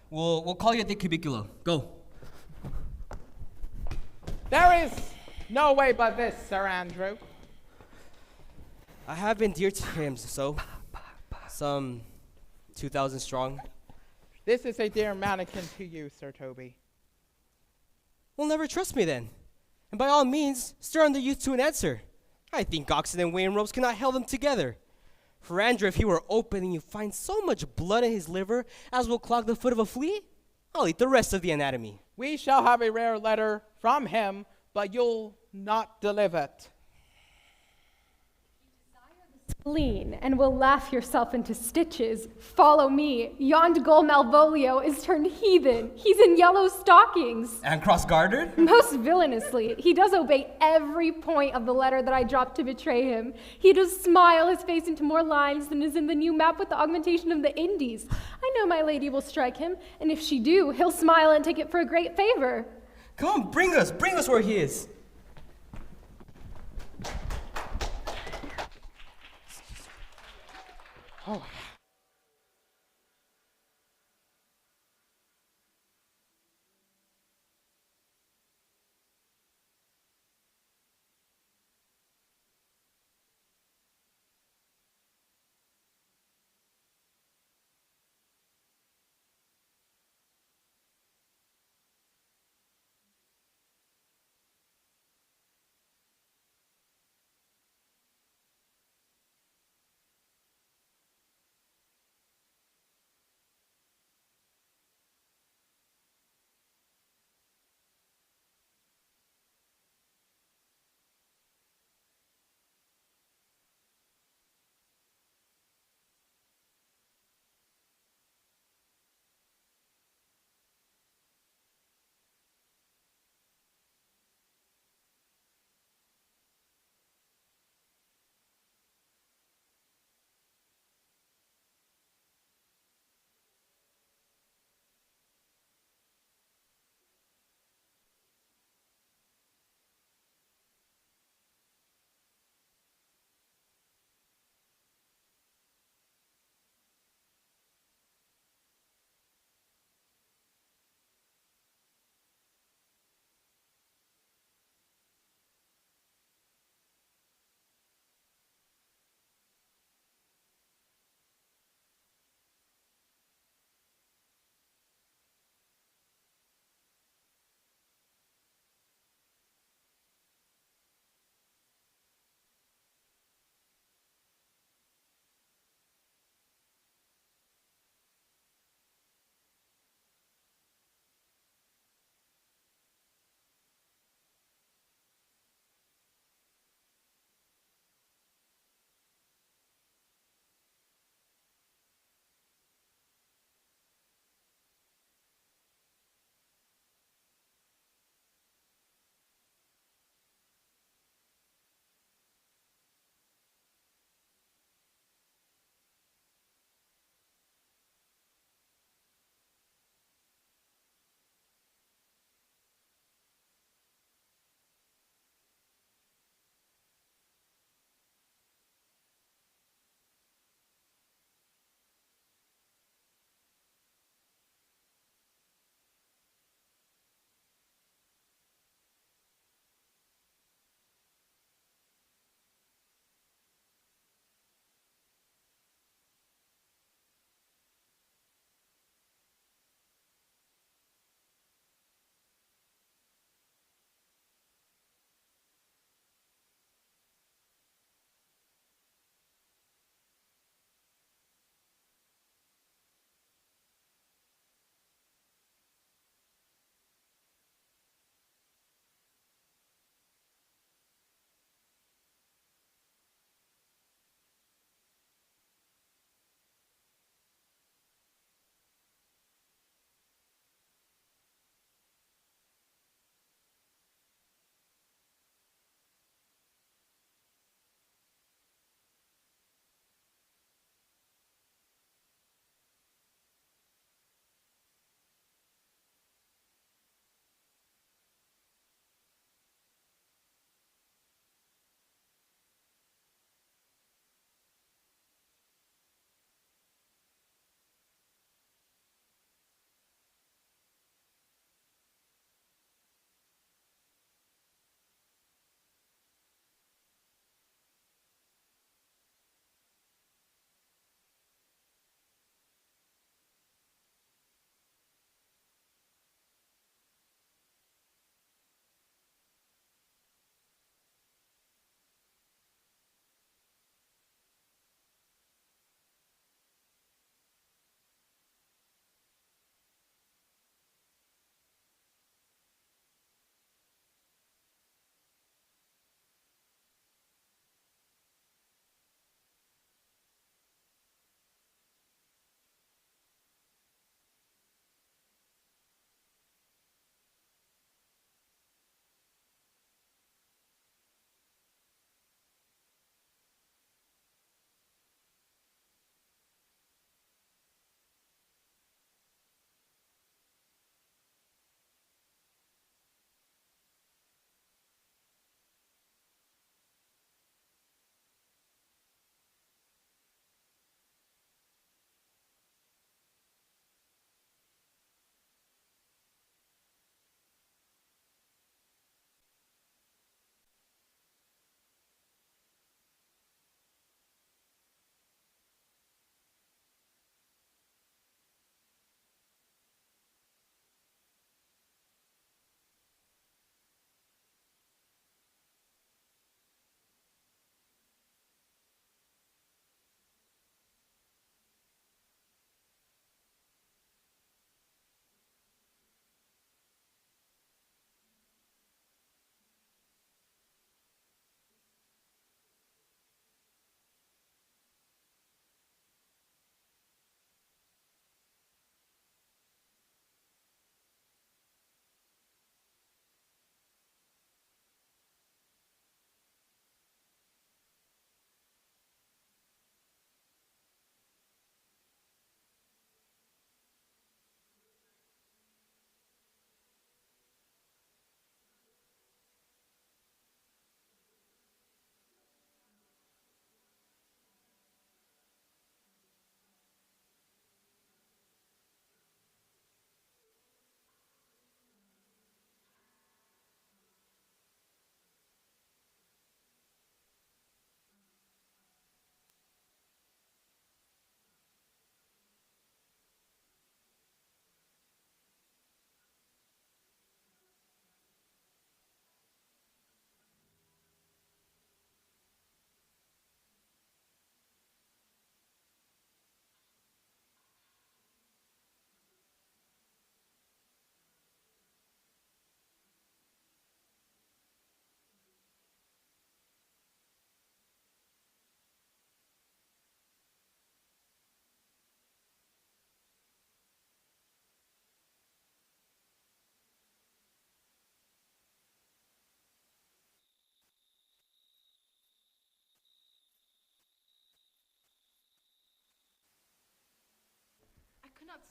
We'll call you at the cubiculo. Go. There is no way but this, Sir Andrew. I have been dear to him, so some 2,000 strong. This is a dear mannequin to you, Sir Toby. Will never trust me then. And by all means, stir on the youth to an answer. I think oxen and wain ropes cannot held them together. For Andrew, if he were open and you find so much blood in his liver as will clog the foot of a flea, I'll eat the rest of the anatomy. We shall have a rare letter from him, but you'll not deliver it. Spleen, and will laugh yourself into stitches. Follow me. Yond Gull Malvolio is turned heathen. He's in yellow stockings. And cross-gartered? Most villainously. He does obey every point of the letter that I dropped to betray him. He does smile his face into more lines than is in the new map with the augmentation of the Indies. I know my lady will strike him, and if she do, he'll smile and take it for a great favor. Come on, bring us where he is. Oh.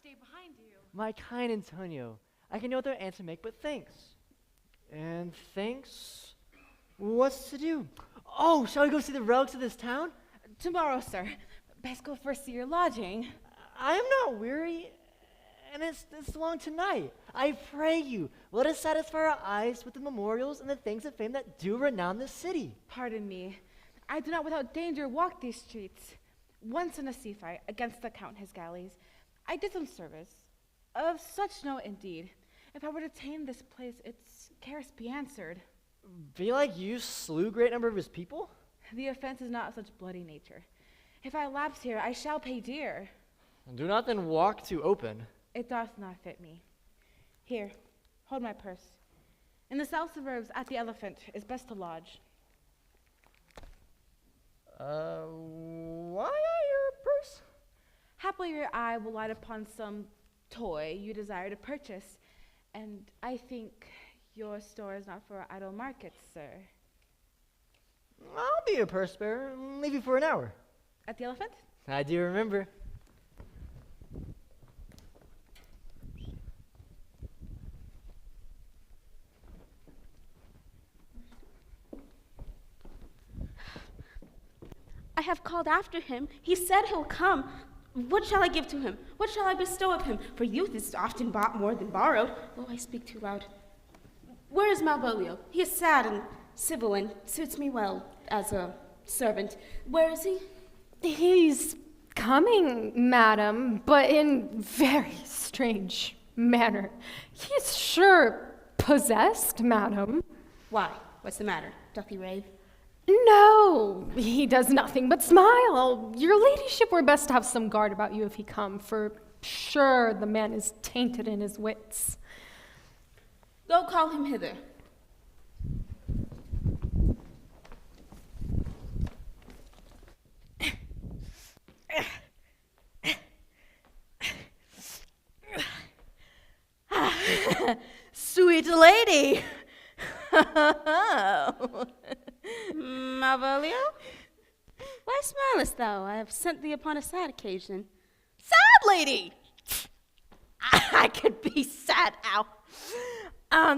stay behind you. My kind Antonio, I can no other answer make but thanks. And thanks? What's to do? Oh, shall we go see the relics of this town? Tomorrow, sir. Best go first to your lodging. I am not weary, and it's long tonight. I pray you, let us satisfy our eyes with the memorials and the things of fame that do renown this city. Pardon me. I do not without danger walk these streets. Once in a sea fight against the Count and his galleys, I did some service. Of such note indeed. If I were to tame this place, its cares be answered. Be like you slew great number of his people? The offense is not of such bloody nature. If I lapse here, I shall pay dear. Do not then walk too open. It doth not fit me. Here, hold my purse. In the south suburbs, at the Elephant, is best to lodge. Why your purse? Happily your eye will light upon some toy you desire to purchase, and I think your store is not for idle markets, sir. I'll be a purse bearer and leave you for an hour. At the Elephant? I do remember. I have called after him. He said he'll come. What shall I give to him? What shall I bestow of him? For youth is often bought more than borrowed. Oh, I speak too loud. Where is Malvolio? He is sad and civil and suits me well as a servant. Where is he? He's coming, madam, but in very strange manner. He's sure possessed, madam. Why? What's the matter? Doth he rave? No, he does nothing but smile. Your ladyship were best to have some guard about you if he come, for sure the man is tainted in his wits. Go call him hither. Sweet lady. Malvolio? Why smilest thou? I have sent thee upon a sad occasion. Sad lady. I could be sad now.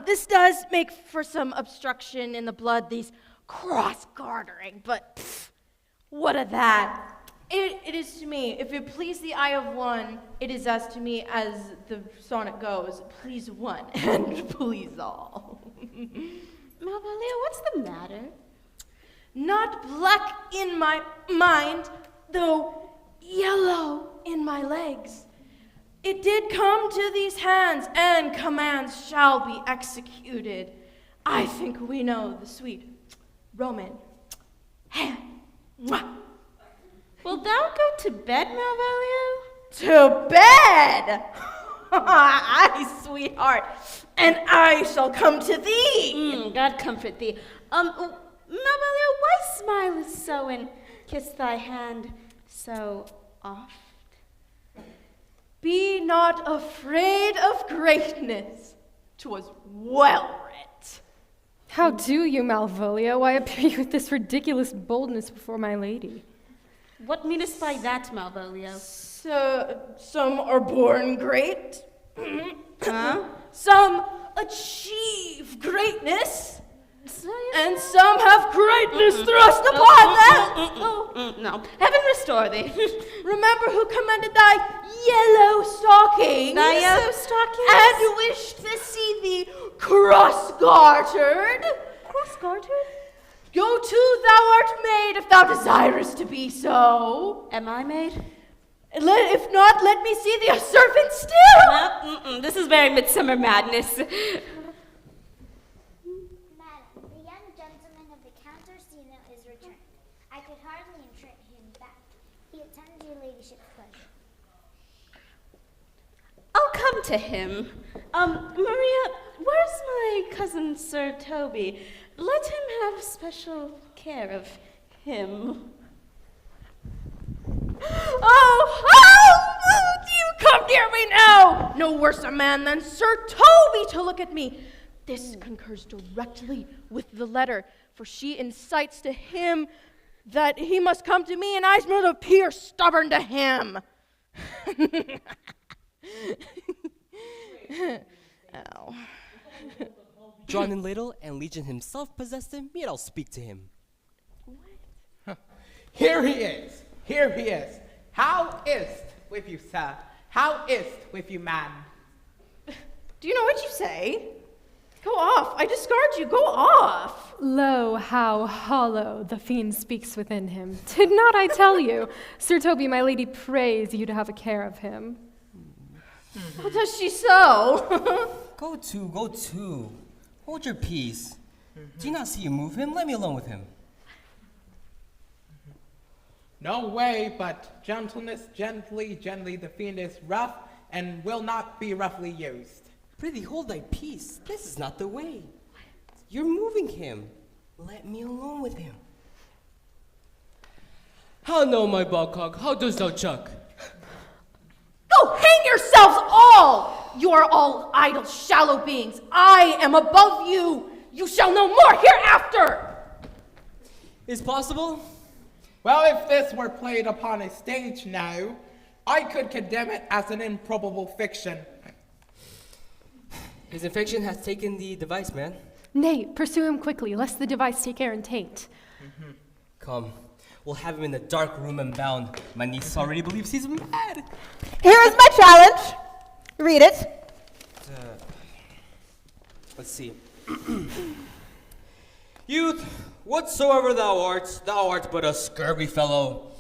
This does make for some obstruction in the blood, these cross-gartering, but what of that? It is to me, if it please the eye of one, it is as to me as the sonnet goes, please one and please all. Malvolio, what's the matter? Not black in my mind, though yellow in my legs. It did come to these hands, and commands shall be executed. I think we know the sweet Roman hand. Mwah. Wilt thou go to bed, Malvolio? To bed? Aye, sweetheart, and I shall come to thee. God comfort thee. Malvolio, why smilest so and kiss thy hand so oft? Be not afraid of greatness. 'Twas well writ. How do you, Malvolio? Why appear you with this ridiculous boldness before my lady? What meanest by that, Malvolio? Some are born great. Huh? Some achieve greatness. And some have greatness thrust upon them. No. Heaven restore thee. Remember who commended thy yellow stockings. Thy yellow stockings? And wished to see thee cross-gartered. Cross-gartered? Go to, thou art made, if thou desirest to be so. Am I made? If not, let me see thee a servant still. Well, this is very midsummer madness. Madam, the young gentleman of the Count Orsino is returned. I could hardly entreat him back. He attends your ladyship's pleasure. I'll come to him. Maria, where's my cousin Sir Toby? Let him have special care of him. Oh, do you come near me now? No worse a man than Sir Toby to look at me. This concurs directly with the letter, for she incites to him that he must come to me, and I must appear stubborn to him. Ow. Drawn in little, and Legion himself possessed him, yet I'll speak to him. Here he is. Here he is. How is't with you, sir? How is't with you, man? Do you know what you say? Go off. I discard you. Go off. Lo, how hollow the fiend speaks within him. Did not I tell you? Sir Toby, my lady prays you to have a care of him. How does she so? Go to. Hold your peace. Do you not see you move him? Let me alone with him. No way, but gentleness, gently, the fiend is rough and will not be roughly used. Prithee, hold thy peace. This is not the way. You're moving him. Let me alone with him. How no, my bogcog? How dost thou chuck? Go hang yourselves all! You are all idle, shallow beings. I am above you. You shall know more hereafter. Is possible? Well, if this were played upon a stage now, I could condemn it as an improbable fiction. His infection has taken the device, man. Nay, pursue him quickly, lest the device take air and taint. Come, we'll have him in the dark room and bound. My niece already believes he's mad. Here is my challenge. Read it. Let's see. Youth, whatsoever thou art but a scurvy fellow.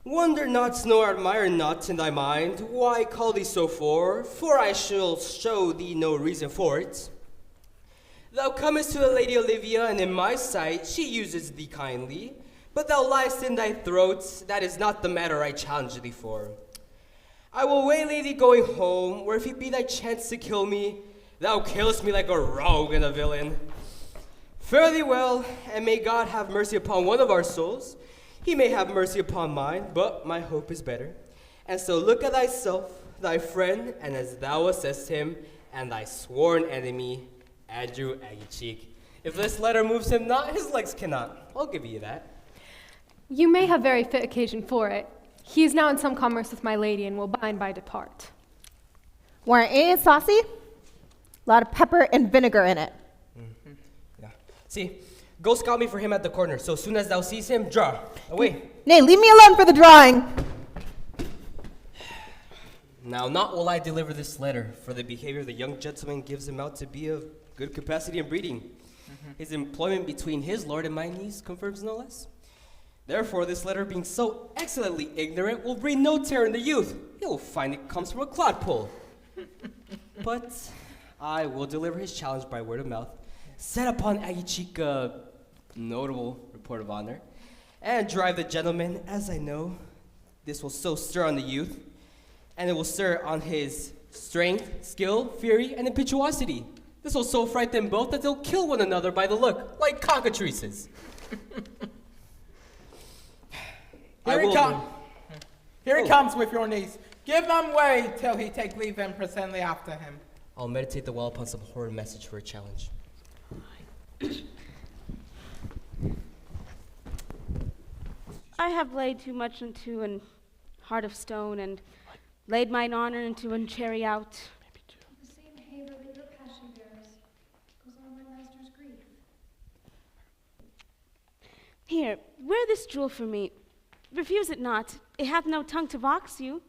Wonder not, nor admire not in thy mind, why I call thee so for I shall show thee no reason for it. Thou comest to the Lady Olivia, and in my sight she uses thee kindly, but thou liest in thy throat, that is not the matter I challenge thee for. I will waylay thee going home, where if it be thy chance to kill me, thou killest me like a rogue and a villain. Fare thee well, and may God have mercy upon one of our souls. He may have mercy upon mine, but my hope is better. And so look at thyself, thy friend, and as thou assess him, and thy sworn enemy, Andrew Aguicheek. If this letter moves him not, his legs cannot. I'll give you that. You may have very fit occasion for it. He is now in some commerce with my lady, and will by and by depart. Weren't it saucy? A lot of pepper and vinegar in it. Yeah. See, go scout me for him at the corner. So soon as thou sees him, draw. Away. Nay, leave me alone for the drawing. Now, not will I deliver this letter, for the behavior of the young gentleman gives him out to be of good capacity and breeding. His employment between his lord and my niece confirms no less. Therefore, this letter being so excellently ignorant will breed no terror in the youth. He'll find it comes from a clodpole. But I will deliver his challenge by word of mouth, set upon Aguicheek a notable report of honor, and drive the gentleman, as I know, this will so stir on the youth, and it will stir on his strength, skill, fury, and impetuosity. This will so fright them both that they'll kill one another by the look, like cockatrices. Here he comes with your niece. Give them way till he take leave and presently after him. I'll meditate the while upon some horrid message for a challenge. I have laid too much into an heart of stone, and laid mine honor into an chariot. The same haver that your passion bears goes on my master's grief. Here, wear this jewel for me. Refuse it not. It hath no tongue to vox you.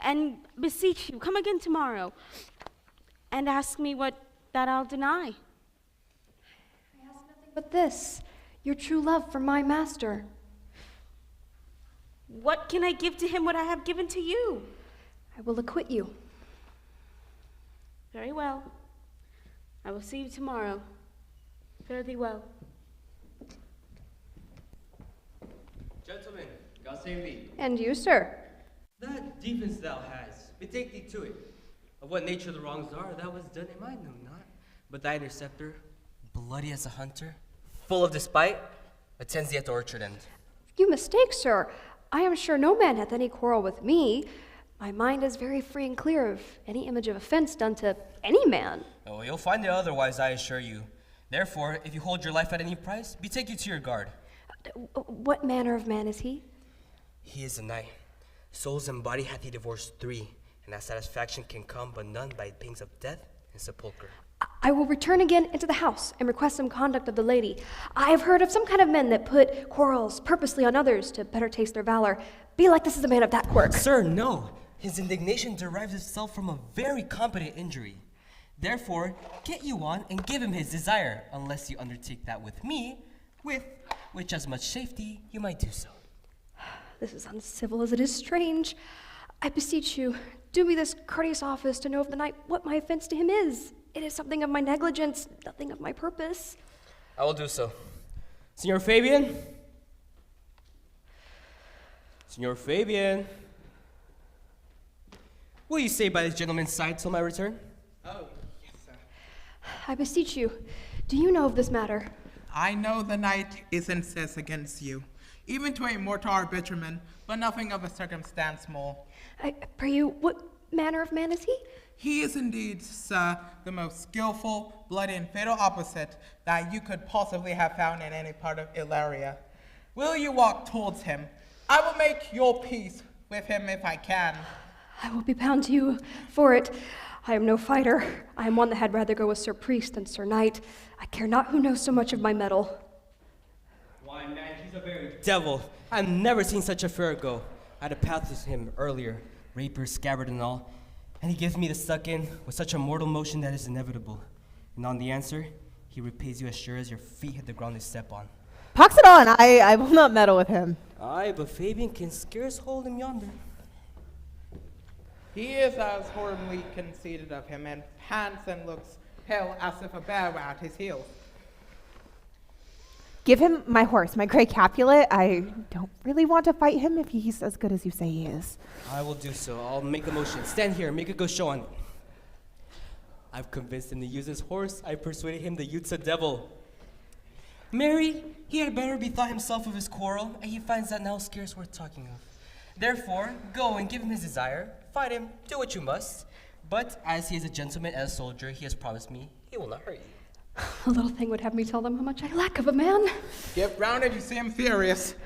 And beseech you, come again tomorrow, and ask me what that I'll deny. I ask nothing but this, your true love for my master. What can I give to him what I have given to you? I will acquit you. Very well. I will see you tomorrow. Fare thee well. Gentlemen, God save thee. And you, sir? That defense thou hast, betake thee to it. Of what nature the wrongs are, that was done in mine, know not. But thy interceptor, bloody as a hunter, full of despite, attends thee at the orchard end. You mistake, sir. I am sure no man hath any quarrel with me. My mind is very free and clear of any image of offense done to any man. Oh, you'll find it otherwise, I assure you. Therefore, if you hold your life at any price, betake you to your guard. What manner of man is he? He is a knight. Souls and body hath he divorced 3, and that satisfaction can come but none by pangs of death and sepulchre. I will return again into the house and request some conduct of the lady. I have heard of some kind of men that put quarrels purposely on others to better taste their valor. Be like this is a man of that quirk. Sir, no. His indignation derives itself from a very competent injury. Therefore, get you on and give him his desire, unless you undertake that with me, with as much safety you might do so. This is uncivil as it is strange. I beseech you, do me this courteous office to know of the knight what my offense to him is. It is something of my negligence, nothing of my purpose. I will do so. Signor Fabian? Signor Fabian? Will you stay by this gentleman's side till my return? Oh, yes, sir. I beseech you, do you know of this matter? I know the knight is incensed against you, even to a mortal arbitrament, but nothing of a circumstance more. I pray you, what manner of man is he? He is indeed, sir, the most skillful, bloody, and fatal opposite that you could possibly have found in any part of Ilaria. Will you walk towards him? I will make your peace with him if I can. I will be bound to you for it. I am no fighter. I am one that had rather go with Sir Priest than Sir Knight. I care not who knows so much of my mettle. Why, man, he's a very devil. I've never seen such a fair go. I had a path with him earlier, rapier, scabbard, and all, and he gives me the suck in with such a mortal motion that is inevitable. And on the answer, he repays you as sure as your feet hit the ground they step on. Pox it on! I will not meddle with him. Aye, but Fabian can scarce hold him yonder. He is as horribly conceited of him, and pants and looks pale as if a bear were at his heels. Give him my horse, my gray Capulet. I don't really want to fight him if he's as good as you say he is. I will do so. I'll make the motion. Stand here, make a go show on it. I've convinced him to use his horse. I persuaded him the youth's a devil. Mary, he had better bethought himself of his quarrel, and he finds that now scarce worth talking of. Therefore, go and give him his desire. Fight him, do what you must. But as he is a gentleman and a soldier, he has promised me he will not hurt you. A little thing would have me tell them how much I lack of a man. Get round if you see him furious.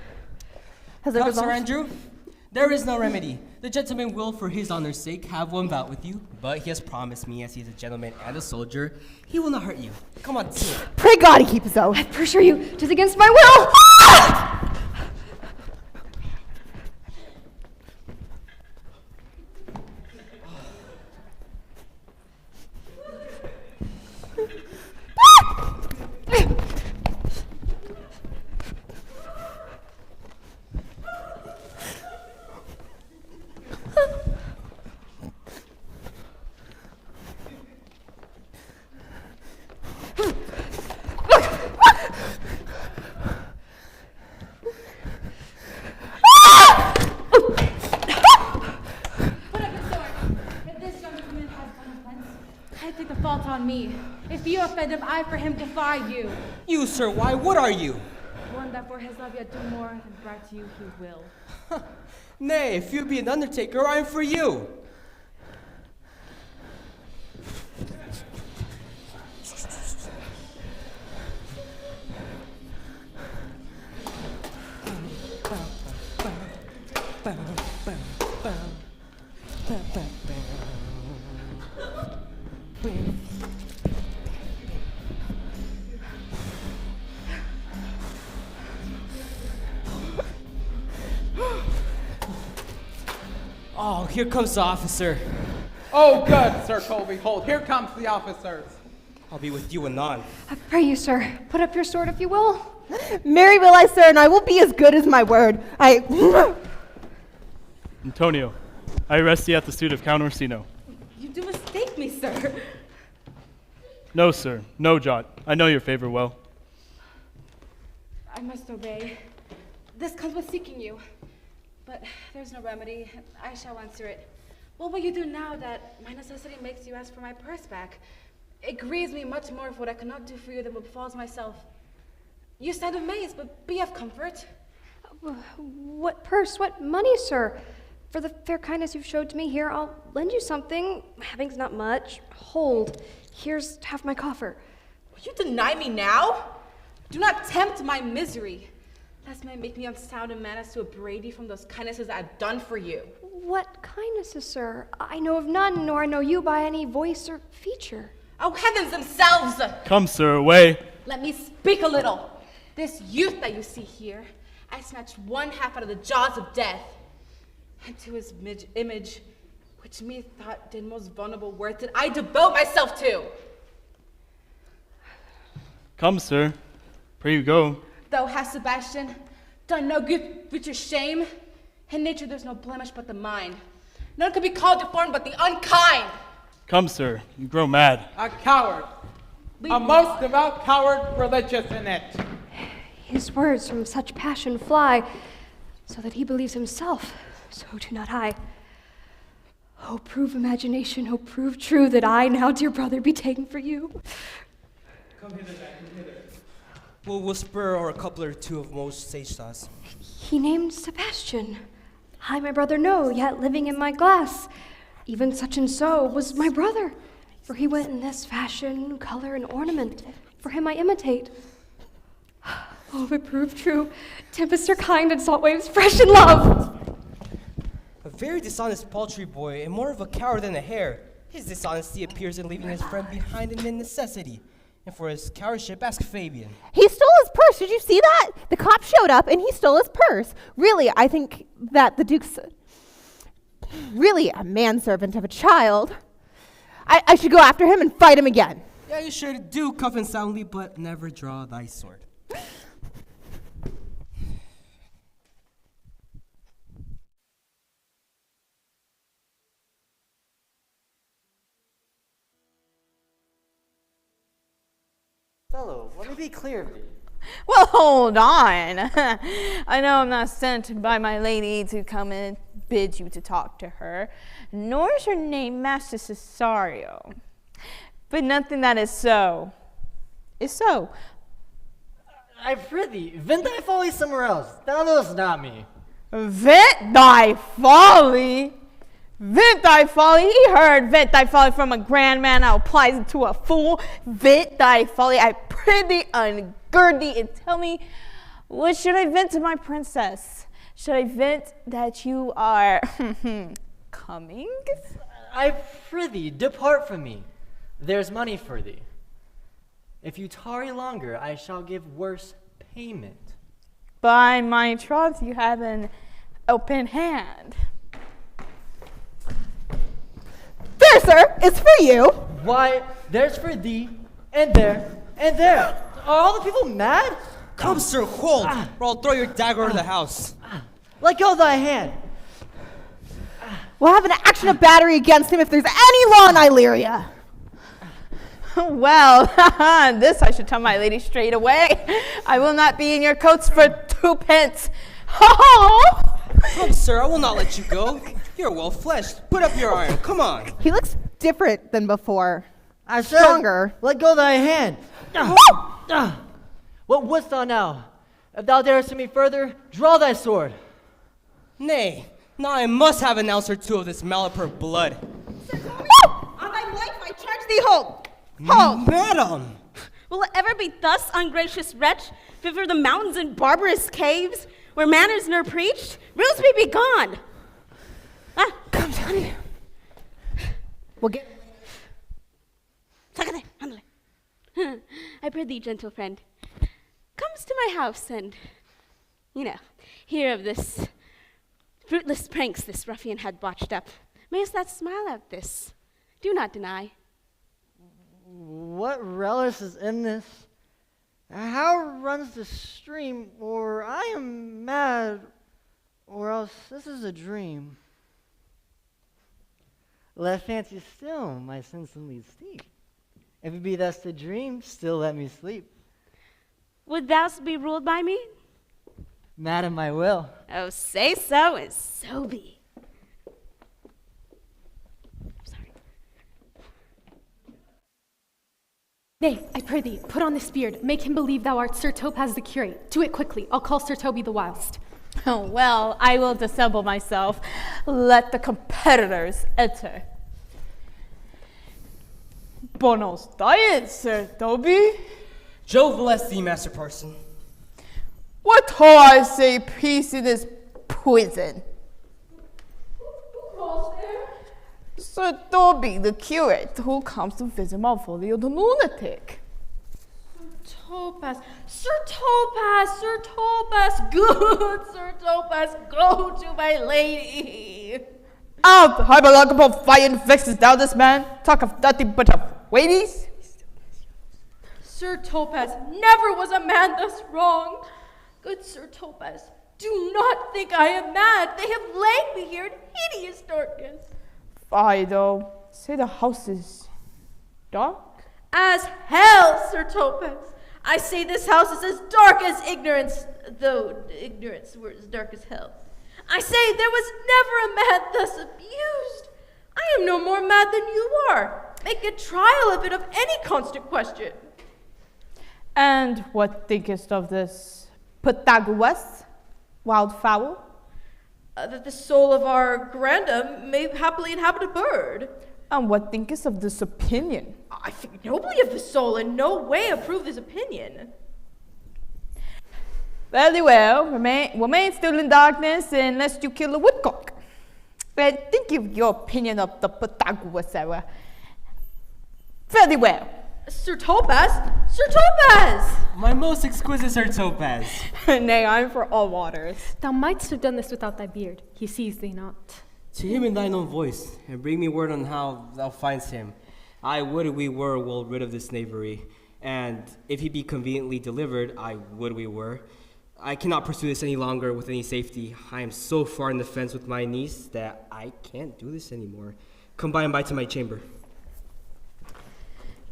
Come, Sir Andrew. There is no remedy. The gentleman will, for his honor's sake, have one bout with you, but he has promised me, as he is a gentleman and a soldier, he will not hurt you. Come on, see it. Pray God he keep his oath. I assure you, 'tis against my will. Me. If you offend him, I for him defy you. You, sir, why? What are you? One that for his love yet do more than bribe to you he will. Nay, if you be an undertaker, I am for you. Oh, here comes the officer. Oh, good, Sir Colby. Hold, here comes the officers. I'll be with you anon. I pray you, sir, put up your sword if you will. Marry will I, sir, and I will be as good as my word. Antonio, I arrest thee at the suit of Count Orsino. You do mistake me, sir. No, sir, no jot. I know your favor well. I must obey. This comes with seeking you. But there's no remedy. I shall answer it. What will you do now that my necessity makes you ask for my purse back? It grieves me much more for what I cannot do for you than what befalls myself. You stand amazed, but be of comfort. What purse? What money, sir? For the fair kindness you've showed to me here, I'll lend you something. Having's not much. Hold. Here's half my coffer. Will you deny me now? Do not tempt my misery. Last might make me unsound in manners to upbraid you from those kindnesses I've done for you. What kindnesses, sir? I know of none, nor I know you by any voice or feature. Oh, heavens themselves! Come, sir, away. Let me speak a little. This youth that you see here, I snatched one half out of the jaws of death, and to his image, which me thought did most vulnerable worth, did I devote myself to. Come, sir. Pray you go. Thou hast, Sebastian, done no good with your shame. In nature there's no blemish but the mind. None could be called deformed but the unkind. Come, sir. You grow mad. A coward. A most devout coward, religious in it. His words from such passion fly, so that he believes himself, so do not I. Oh, prove imagination, oh, prove true that I now, dear brother, be taken for you. Come hither, come hither. We'll whisper or a couplet or two of most sage thoughts. He named Sebastian. I my brother know, yet living in my glass. Even such and so was my brother. For he went in this fashion, color, and ornament. For him I imitate. Oh, if it prove true, tempests are kind and salt waves fresh in love. A very dishonest paltry boy, and more of a coward than a hare. His dishonesty appears in leaving his friend behind in necessity. And for his cowardship, ask Fabian. He stole his purse. Did you see that? The cop showed up and he stole his purse. Really, I think that the Duke's really a manservant of a child. I should go after him and fight him again. Yeah, you should do cuff him soundly, but never draw thy sword. Fellow, let me be clear of thee. Well, hold on. I know I'm not sent by my lady to come and bid you to talk to her, nor is her name Master Cesario. But nothing that is so is so. I prithee, vent thy folly somewhere else. Thou knowest not me. Vent thy folly? Vent thy folly. He heard vent thy folly from a grand man that applies it to a fool. Vent thy folly. I prithee, ungird thee and tell me, what should I vent to my princess? Should I vent that you are coming? I prithee, depart from me. There's money for thee. If you tarry longer, I shall give worse payment. By my troth, you have an open hand. There, sir, it's for you. Why, there's for thee, and there, and there. Are all the people mad? Come, sir, hold, or I'll throw your dagger into the house. Let go of thy hand. We'll have an action of battery against him if there's any law in Illyria. Well, this I should tell my lady straight away. I will not be in your coats for 2 pence. Come, sir, I will not let you go. You're well-fleshed. Put up your iron. Come on. He looks different than before. I said, stronger. Let go of thy hand. What wouldst thou now? If thou darest to me further, draw thy sword. Nay, now I must have an ounce or two of this Malapert blood. On thy life I charge thee, hold! Hold! Madam! Will it ever be thus, ungracious wretch, fit for the mountains and barbarous caves, where manners ne'er preached? Rules be gone! Come down here. We'll get... I pray thee, gentle friend, comes to my house and, hear of this fruitless pranks this ruffian had botched up. Mayest thou smile at this? Do not deny. What relish is in this? How runs the stream? Or I am mad, or else this is a dream. Let fancy still my sensibly steep. If it be thus to dream, still let me sleep. Would thou be ruled by me? Madam, I will. Oh, say so, and so be. Nay, I pray thee, put on this beard. Make him believe thou art Sir Topaz the curate. Do it quickly. I'll call Sir Toby the whilst. Oh, well, I will dissemble myself. Let the competitors enter. Buenos dias, Sir Toby. Jove bless thee, Master Parson. What ho I say, peace in this prison? Who calls there? Sir Dobby, the curate, who comes to visit Malvolio the lunatic. Topaz, Sir Topaz, Sir Topaz, good Sir Topaz, go to my lady. Out, hyperlockable fire and vexes thou this man. Talk of nothing but of ladies. Sir Topaz, never was a man thus wrong. Good Sir Topaz, do not think I am mad. They have laid me here in hideous darkness. Fido, say the house is dark? As hell, Sir Topaz. I say this house is as dark as ignorance, though ignorance were as dark as hell. I say there was never a man thus abused. I am no more mad than you are. Make a trial of it of any constant question. And what thinkest of this Pythagoras, wildfowl? That the soul of our grandam may happily inhabit a bird. And what thinkest of this opinion? I think nobly of the soul, and no way approve this opinion. Very well, remain still in darkness unless you kill a woodcock. But think of your opinion of the Pythagoras error. Very well. Sir Topaz? Sir Topaz! My most exquisite Sir Topaz. Nay, I'm for all waters. Thou mightst have done this without thy beard. He sees thee not. To him in thine own voice, and bring me word on how thou find'st him. I would we were well rid of this knavery, and if he be conveniently delivered, I would we were. I cannot pursue this any longer with any safety. I am so far in the fence with my niece that I can't do this anymore. Come by and by to my chamber.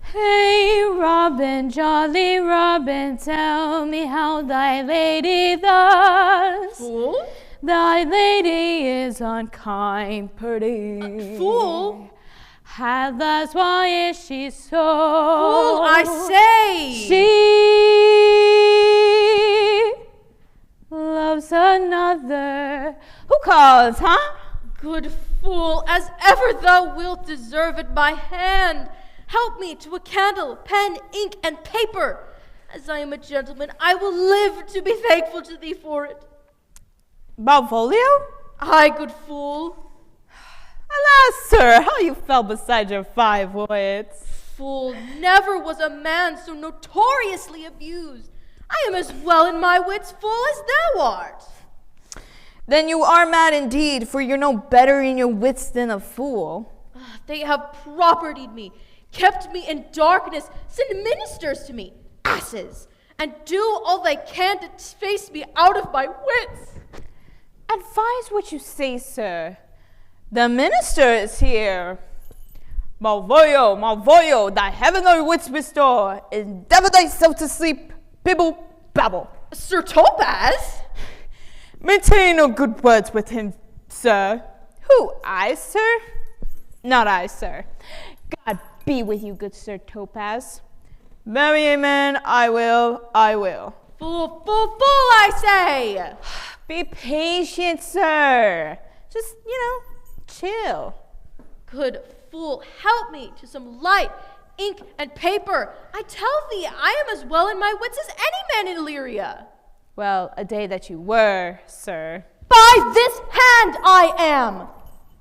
Hey, Robin, jolly Robin, tell me how thy lady thus. Fool? Thy lady is unkind, pretty. Fool? Had thus, why is she so? Fool, I say! She loves another. Who calls, huh? Good fool, as ever thou wilt deserve at my hand. Help me to a candle, pen, ink, and paper. As I am a gentleman, I will live to be thankful to thee for it. Malvolio? Aye, good fool. Alas, sir, how you fell beside your 5 wits. Fool, never was a man so notoriously abused. I am as well in my wits, fool, as thou art. Then you are mad indeed, for you're no better in your wits than a fool. They have propertied me, kept me in darkness, sent ministers to me, asses, and do all they can to face me out of my wits. Advise what you say, sir. The minister is here. Malvolio, Malvolio, thy heavenly wits restore. Endeavor thyself to sleep. Bibble, babble. Sir Topaz? Maintain no good words with him, sir. Who, I, sir? Not I, sir. God be with you, good Sir Topaz. Marry, amen, I will, I will. Fool, fool, fool, I say! Be patient, sir. Just, chill. Good fool, help me to some light, ink, and paper. I tell thee, I am as well in my wits as any man in Illyria. Well, a day that you were, sir. By this hand I am.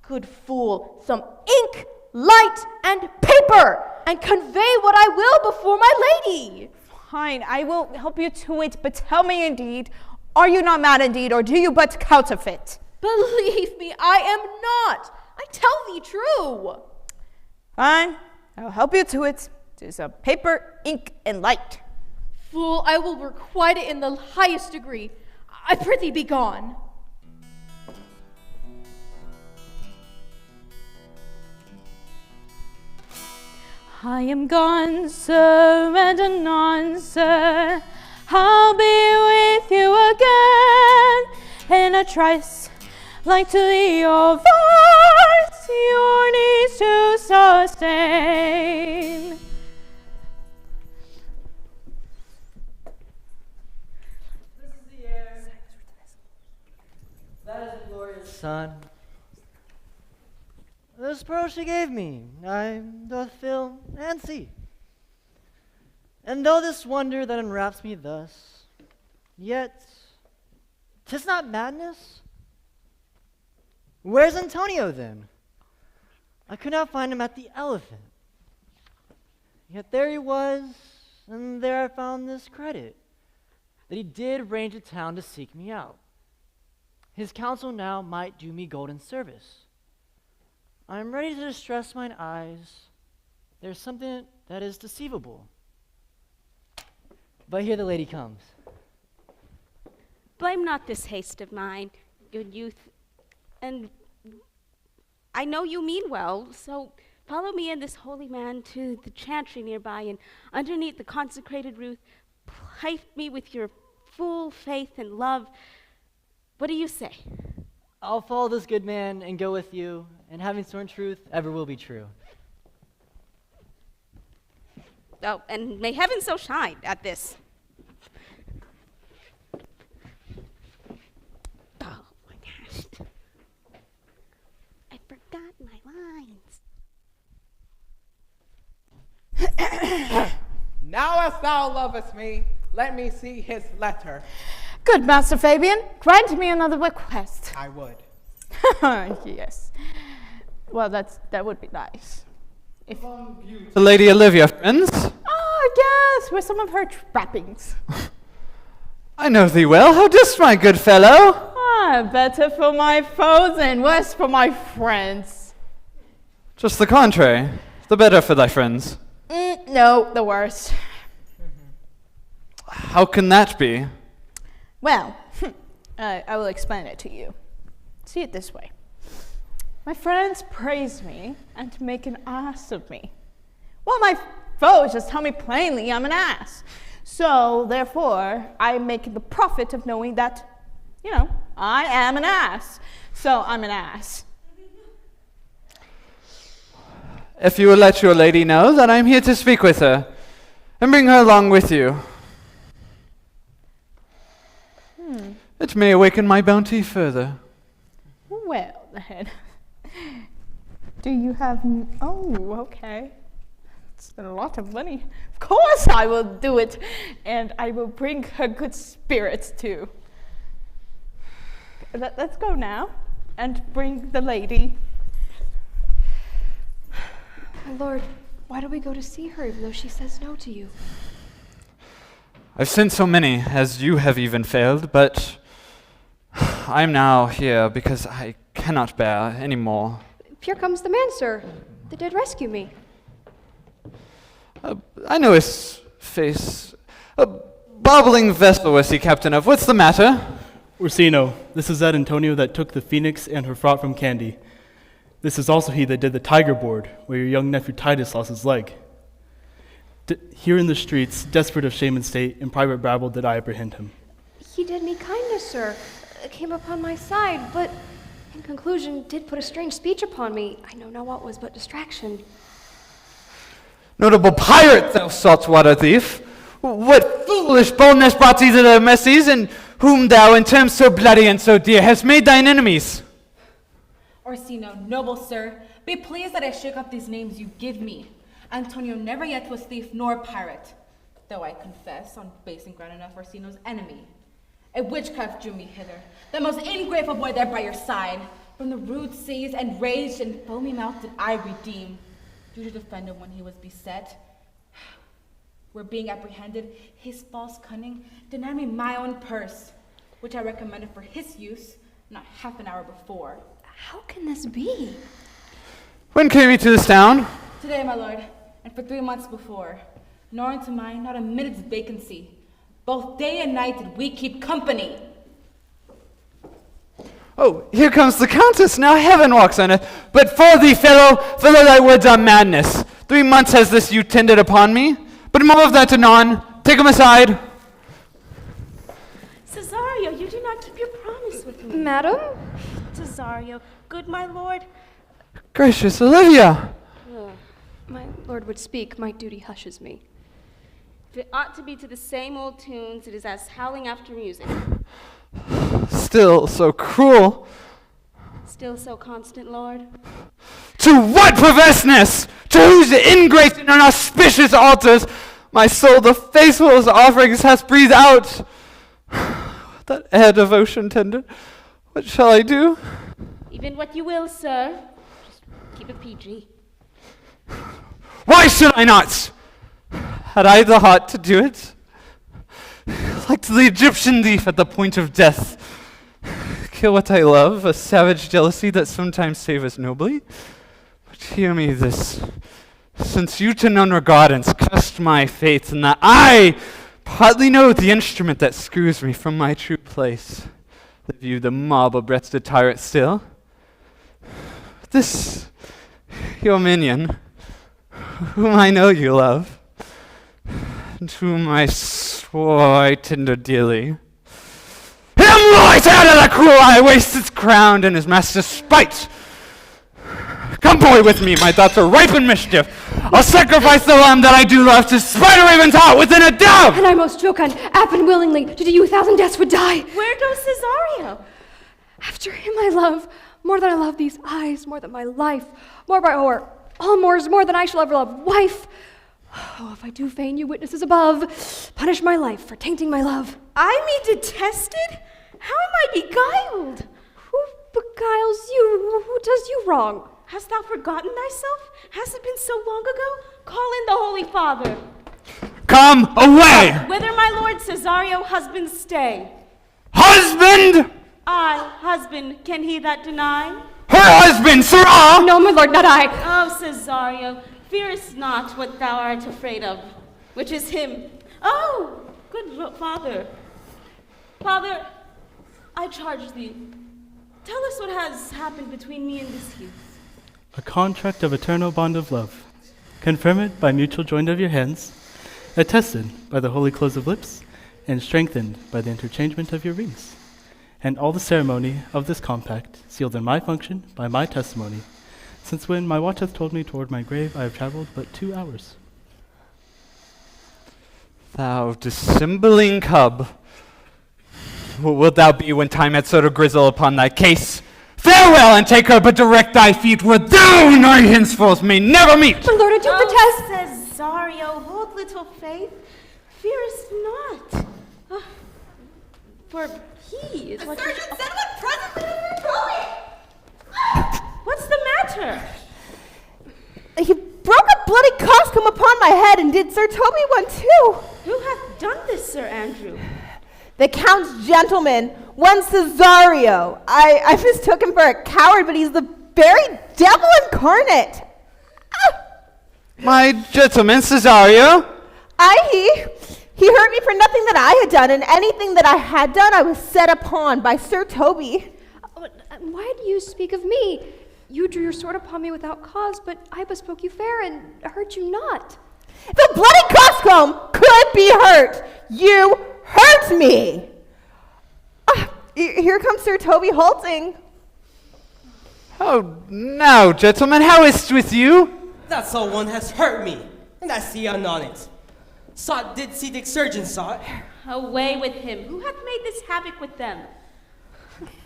Good fool, some ink, light, and paper, and convey what I will before my lady. Fine, I will help you to it, but tell me indeed, are you not mad indeed, or do you but counterfeit? Believe me, I am not. I tell thee true. Fine, I'll help you to it. To some paper, ink, and light. Fool, I will requite it in the highest degree. I prithee be gone. I am gone, sir, and anon, sir. I'll be with you again in a trice, like to your voice, your needs to sustain. This is the air. That is the glorious sun. This pearl she gave me, I doth feel and see. And though this wonder that enwraps me thus, yet 'Tis not madness. Where's Antonio then? I could not find him at the Elephant. Yet there he was, and there I found this credit, that he did range to town to seek me out. His counsel now might do me golden service. I am ready to distress mine eyes. There's something that is deceivable. But here the lady comes. Blame not this haste of mine, good youth, and I know you mean well, so follow me and this holy man to the chantry nearby, and underneath the consecrated roof, plight me with your full faith and love. What do you say? I'll follow this good man and go with you, and having sworn truth ever will be true. Oh, and may heaven so shine at this. Oh my gosh. I forgot my lines. Now as thou lovest me, let me see his letter. Good Master Fabian, grant me another request. I would. Yes. Well, that would be nice. If The Lady Olivia, friends. Oh, yes, with some of her trappings. I know thee well. How dost, my good fellow? Better for my foes and worse for my friends. Just the contrary. The better for thy friends. No, the worse. How can that be? Well, I will explain it to you. See it this way. My friends praise me and make an ass of me, while my foes just tell me plainly I'm an ass. So, therefore, I make the profit of knowing that, I am an ass. So, I'm an ass. If you will let your lady know that I am here to speak with her, and bring her along with you. It may awaken my bounty further. Well, then. Do you have... Oh, okay. It's a lot of money. Of course I will do it. And I will bring her good spirits, too. Let's go now and bring the lady. My lord, why do we go to see her even though she says no to you? I've sent so many, as you have even failed, but I am now here because I cannot bear any more. Here comes the man, sir. They did rescue me. I know his face. A bobbling vessel was he captain of. What's the matter? Orsino, this is that Antonio that took the Phoenix and her fraught from Candy. This is also he that did the tiger board, where your young nephew Titus lost his leg. Here in the streets, desperate of shame and state, in private babble did I apprehend him. He did me kindness, sir. Came upon my side, but in conclusion did put a strange speech upon me. I know not what was but distraction. Notable pirate, thou saltwater thief! What foolish boldness brought thee to the messes, and whom thou, in terms so bloody and so dear, hast made thine enemies? Orsino, noble sir, be pleased that I shook up these names you give me. Antonio never yet was thief nor pirate, though I confess on base and ground enough Orsino's enemy. A witchcraft drew me hither, the most ingrateful boy there by your side. From the rude seas, enraged and foamy mouth did I redeem, due to defend him when he was beset. Where being apprehended, his false cunning denied me my own purse, which I recommended for his use not half an hour before. How can this be? When came you to this town? Today, my lord, and for 3 months before, nor unto mine not a minute's vacancy. Both day and night did we keep company. Oh, here comes the Countess, now heaven walks on earth. But for thee, fellow, thy words are madness. 3 months has this youth tended upon me. But more of that anon. Take him aside. Cesario, you do not keep your promise with me. Madam? Cesario, good my lord. Gracious Olivia! My lord would speak, my duty hushes me. If it ought to be to the same old tunes, it is as howling after music. Still so cruel. Still so constant, lord. To what perverseness? To whose ingrate and unauspicious altars my soul the faithfulest offerings hath breathed out? that air devotion tender. What shall I do? Even what you will, sir. Just keep it PG. Why should I not? Had I the heart to do it? Like the Egyptian thief at the point of death. Kill what I love, a savage jealousy that sometimes savors nobly. But hear me this. Since you to none regard and cast my faith, and that I partly know the instrument that screws me from my true place, live you the marble-breasted tyrant still? This, your minion, whom I know you love, and whom I swore I tender dearly, him will I tear to the cruel eye, waste his crown and his master's spite. Come, boy, with me, my thoughts are ripe in mischief. I'll sacrifice the lamb that I do love to spite a raven's heart within a dove. And I most jocund, apt and willingly, to do you 1,000 deaths would die. Where goes Cesario? After him I love, more than I love these eyes, more than my life, more by or all more than I shall ever love, wife. Oh, if I do feign you witnesses above, punish my life for tainting my love. I mean detested? How am I beguiled? Who beguiles you? Who does you wrong? Hast thou forgotten thyself? Has it been so long ago? Call in the Holy Father. Come away! Whither my lord Cesario husband stay? Husband! I, husband, can he that deny? Her husband, sirrah! No, my lord, not I. Oh, Cesario, fearest not what thou art afraid of, which is him. Oh, good father. Father, I charge thee, tell us what has happened between me and this youth. A contract of eternal bond of love, confirm it by mutual joint of your hands, attested by the holy close of lips, and strengthened by the interchangement of your rings. And all the ceremony of this compact, sealed in my function by my testimony, since when my watch hath told me toward my grave I have traveled but 2 hours. Thou dissembling cub, what wilt thou be when time hath sowed a grizzle upon thy case? Farewell, and take her, but direct thy feet where thou and I henceforth may never meet. My lord, I do protest. Cesario, hold little faith, fearest not. For he is what Sergeant Cinnamon presently What's the matter? He broke a bloody costume upon my head, and did Sir Toby one too. Who hath done this, Sir Andrew? The Count's gentleman, one Cesario. I mistook him for a coward, but he's the very devil incarnate. My gentleman, Cesario? He hurt me for nothing that I had done, and anything that I had done I was set upon by Sir Toby. Why do you speak of me? You drew your sword upon me without cause, but I bespoke you fair and hurt you not. The bloody coxcomb could be hurt. You hurt me. Here comes Sir Toby halting. Oh, now, gentlemen, how is't with you? That so one has hurt me, and I see on it. Did see the surgeon saw it. Away with him. Who hath made this havoc with them?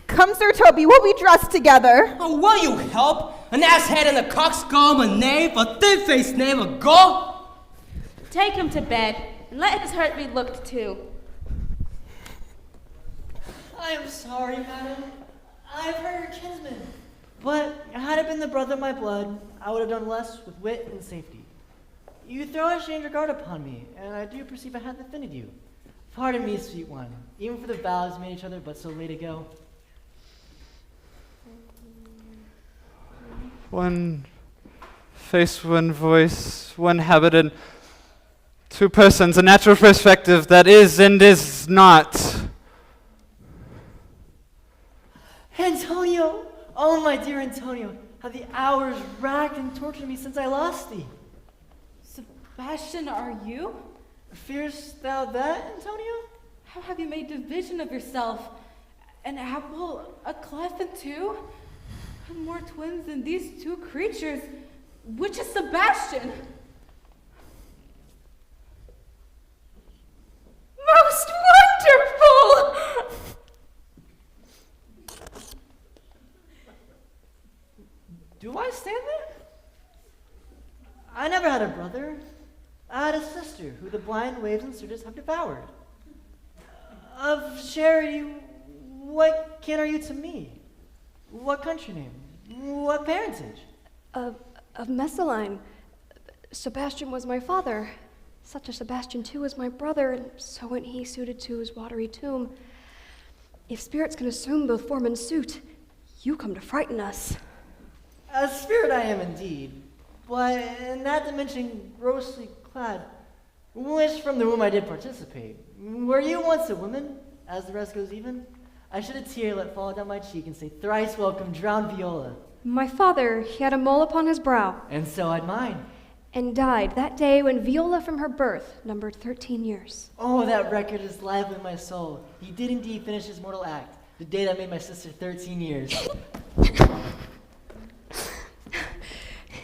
Come, Sir Toby, we'll be dressed together. Oh, will you help? An ass head and a coxcomb, a knave, a thin-faced knave, a go? Take him to bed, and let his hurt be looked to. I am sorry, madam. I have hurt your kinsman. But had it been the brother of my blood, I would have done less with wit and safety. You throw a stranger guard upon me, and I do perceive I have offended you. Pardon me, sweet one, even for the vows we made each other but so late ago. One face, one voice, one habit, and 2 persons, a natural perspective that is and is not. Antonio! Oh, my dear Antonio, how the hours racked and tortured me since I lost thee. Sebastian, are you? Fearest thou that, Antonio? How have you made division of yourself? An apple, a clef, and 2? More twins than these 2 creatures. Which is Sebastian? Most wonderful! Do I stand there? I never had a brother. I had a sister who the blind waves and surges have devoured. Of charity, what kin are you to me? What country name? What parentage? Of Messaline. Sebastian was my father. Such a Sebastian too is my brother, and so went he suited to his watery tomb. If spirits can assume both form and suit, you come to frighten us. A spirit I am indeed, but in that dimension grossly clad, which from the womb I did participate. Were you once a woman, as the rest goes even? I should a tear let fall down my cheek and say, thrice welcome, drowned Viola. My father, he had a mole upon his brow. And so had mine. And died that day when Viola from her birth numbered 13 years. Oh, that record is lively in my soul. He did indeed finish his mortal act, the day that made my sister 13 years.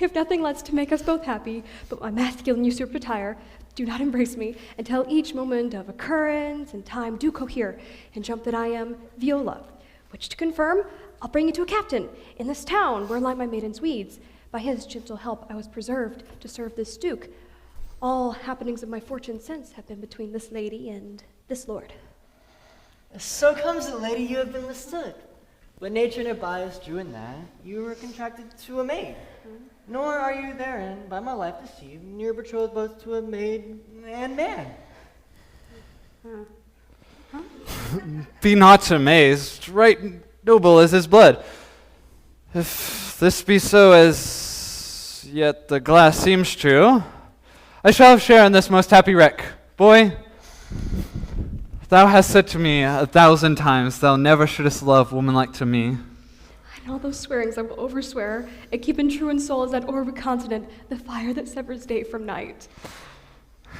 If nothing less to make us both happy, but my masculine usurped attire, do not embrace me until each moment of occurrence and time do cohere, and jump that I am Viola, which to confirm, I'll bring you to a captain in this town where lie my maiden's weeds. By his gentle help I was preserved to serve this duke. All happenings of my fortune since have been between this lady and this lord. So comes it, lady, you have been withstood. But nature and her bias drew in that you were contracted to a maid. Nor are you therein, by my life deceived, near betrothed both to a maid and man. Be not amazed, right noble is his blood. If this be so as yet the glass seems true, I shall have share in this most happy wreck. Boy, thou hast said to me 1,000 times thou never shouldest love woman like to me. And all those swearings I will overswear, and keep in true in soul as that orb continent, the fire that severs day from night.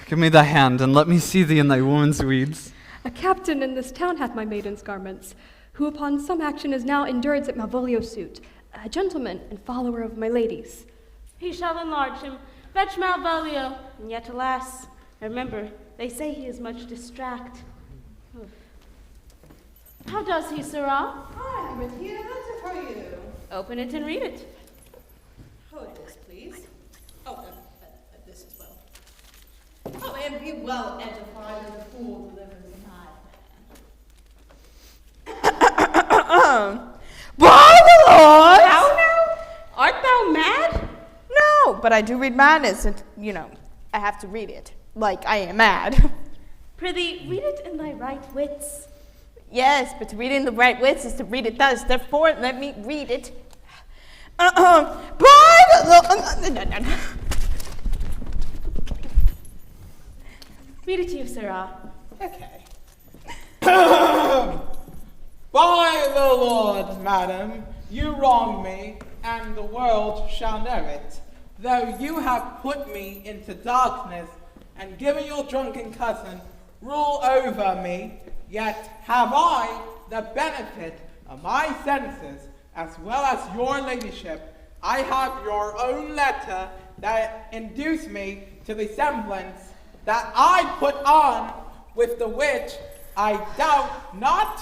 Give me thy hand, and let me see thee in thy woman's weeds. A captain in this town hath my maiden's garments, who upon some action is now in durance at Malvolio's suit, a gentleman and follower of my lady's. He shall enlarge him. Fetch Malvolio. And yet, alas, remember, they say he is much distract. Oof. How does he, Sirrah? Hi, I'm here. That's for you. Open it and read it. Hold this, please. Oh, this as well. Oh, and be well edified as a fool delivers By the Lord! How now? Art thou mad? No, but I do read madness, and, I have to read it. Like I am mad. Prithee, read it in thy right wits. Yes, but to read it in the right wits is to read it thus. Therefore, let me read it. By the Lord! Read it to you, Sirrah. Okay. By the Lord, madam, you wrong me, and the world shall know it. Though you have put me into darkness, and given your drunken cousin rule over me, yet have I the benefit of my senses, as well as your ladyship. I have your own letter that induced me to the semblance that I put on, with the which I doubt not,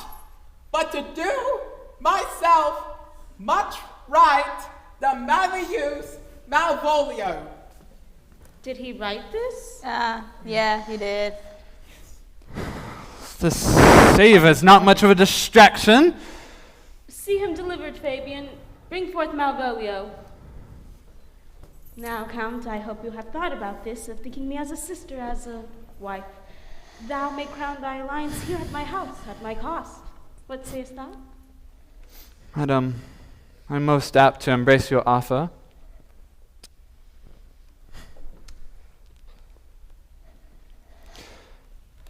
but to do myself much right, the Malleus Malvolio. Did he write this? Yeah, he did. This save is not much of a distraction. See him delivered, Fabian. Bring forth Malvolio. Now, Count, I hope you have thought about this, of thinking me as a sister, as a wife. Thou may crown thy alliance here at my house, at my cost. What sayest thou? Madam, I'm most apt to embrace your offer.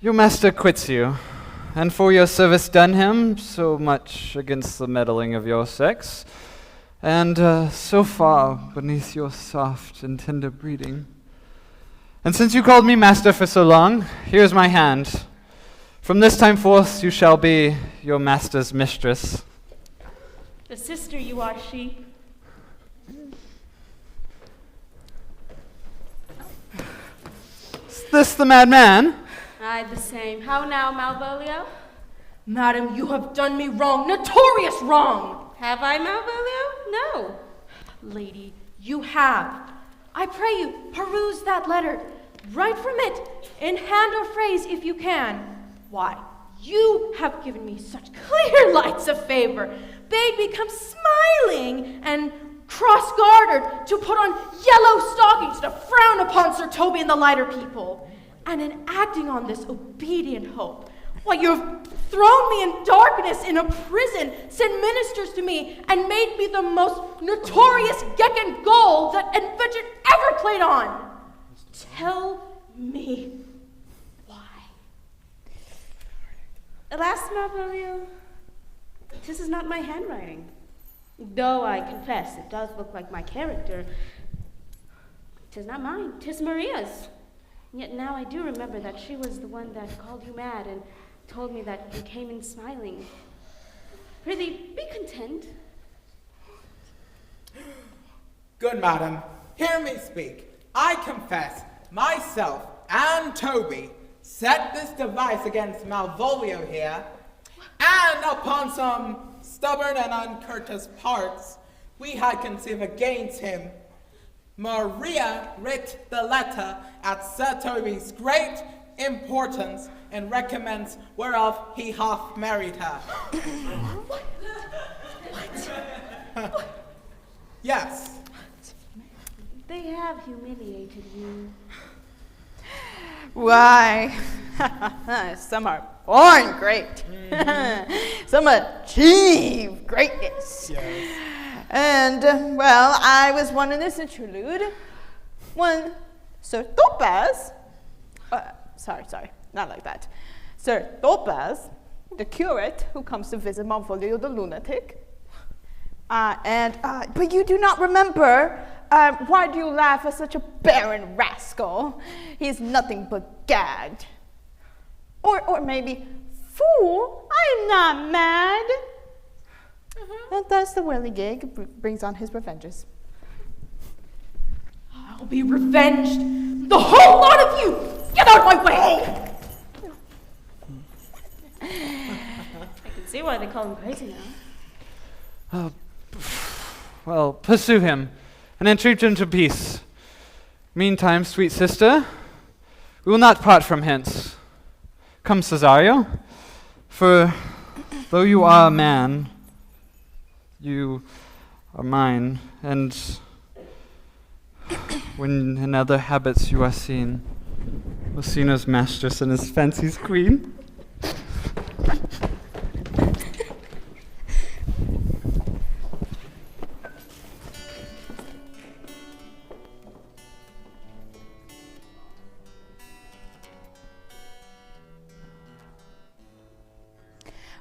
Your master quits you, and for your service done him, so much against the meddling of your sex, and so far beneath your soft and tender breeding. And since you called me master for so long, here's my hand. From this time forth you shall be your master's mistress. The sister you are, she. Is this the mad man? Aye, the same. How now, Malvolio? Madam, you have done me wrong, notorious wrong. Have I, Malvolio? No. Lady, you have. I pray you, peruse that letter. Write from it, in hand or phrase if you can. Why, You have given me such clear lights of favor, bade me come smiling and cross-gartered to put on yellow stockings to frown upon Sir Toby and the lighter people. And in acting on this obedient hope, why, you have thrown me in darkness in a prison, sent ministers to me, and made me the most notorious geck and gull that invention ever played on. Tell me why. Alas, Malvolio, this is not my handwriting. Though I confess it does look like my character, 'tis not mine, 'tis Maria's. Yet now I do remember that she was the one that called you mad and told me that you came in smiling. Prithee, be content. Good madam, hear me speak. I confess, myself and Toby set this device against Malvolio here, and upon some stubborn and uncourteous parts we had conceived against him. Maria writ the letter at Sir Toby's great importance and recommends whereof he hath married her. What? Yes. They have humiliated you. Why, some are born great. Some achieve greatness. Yes. And, well, I was one in this interlude when Sir Topaz, sorry, not like that. Sir Topaz, the curate who comes to visit Malvolio the lunatic. But you do not remember. Why do you laugh at such a barren rascal? He is nothing but gagged. Or maybe, fool, I am not mad. And thus the whirligig brings on his revenges. I'll be revenged. The whole lot of you! Get out of my way! I can see why they call him crazy now. Well, pursue him and entreat him to peace. Meantime, sweet sister, we will not part from hence. Come, Cesario, for though you are a man, you are mine, and when in other habits you are seen as mistress and as fancy's queen.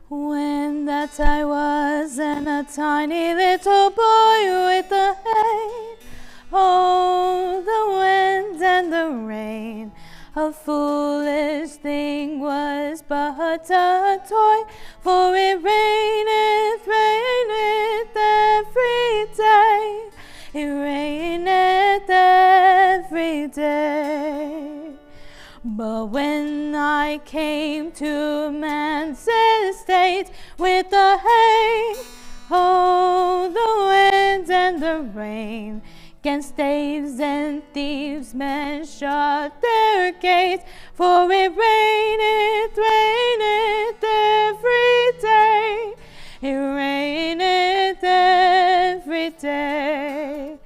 When that I was and a tiny little boy with the hay, oh, the wind and the rain, a foolish thing was but a toy, for it raineth, raineth every day, it raineth every day. But when I came to man's estate with the hay, oh, the wind and the rain, 'gainst knaves and thieves men shut their gates, for it raineth, raineth every day, it raineth every day.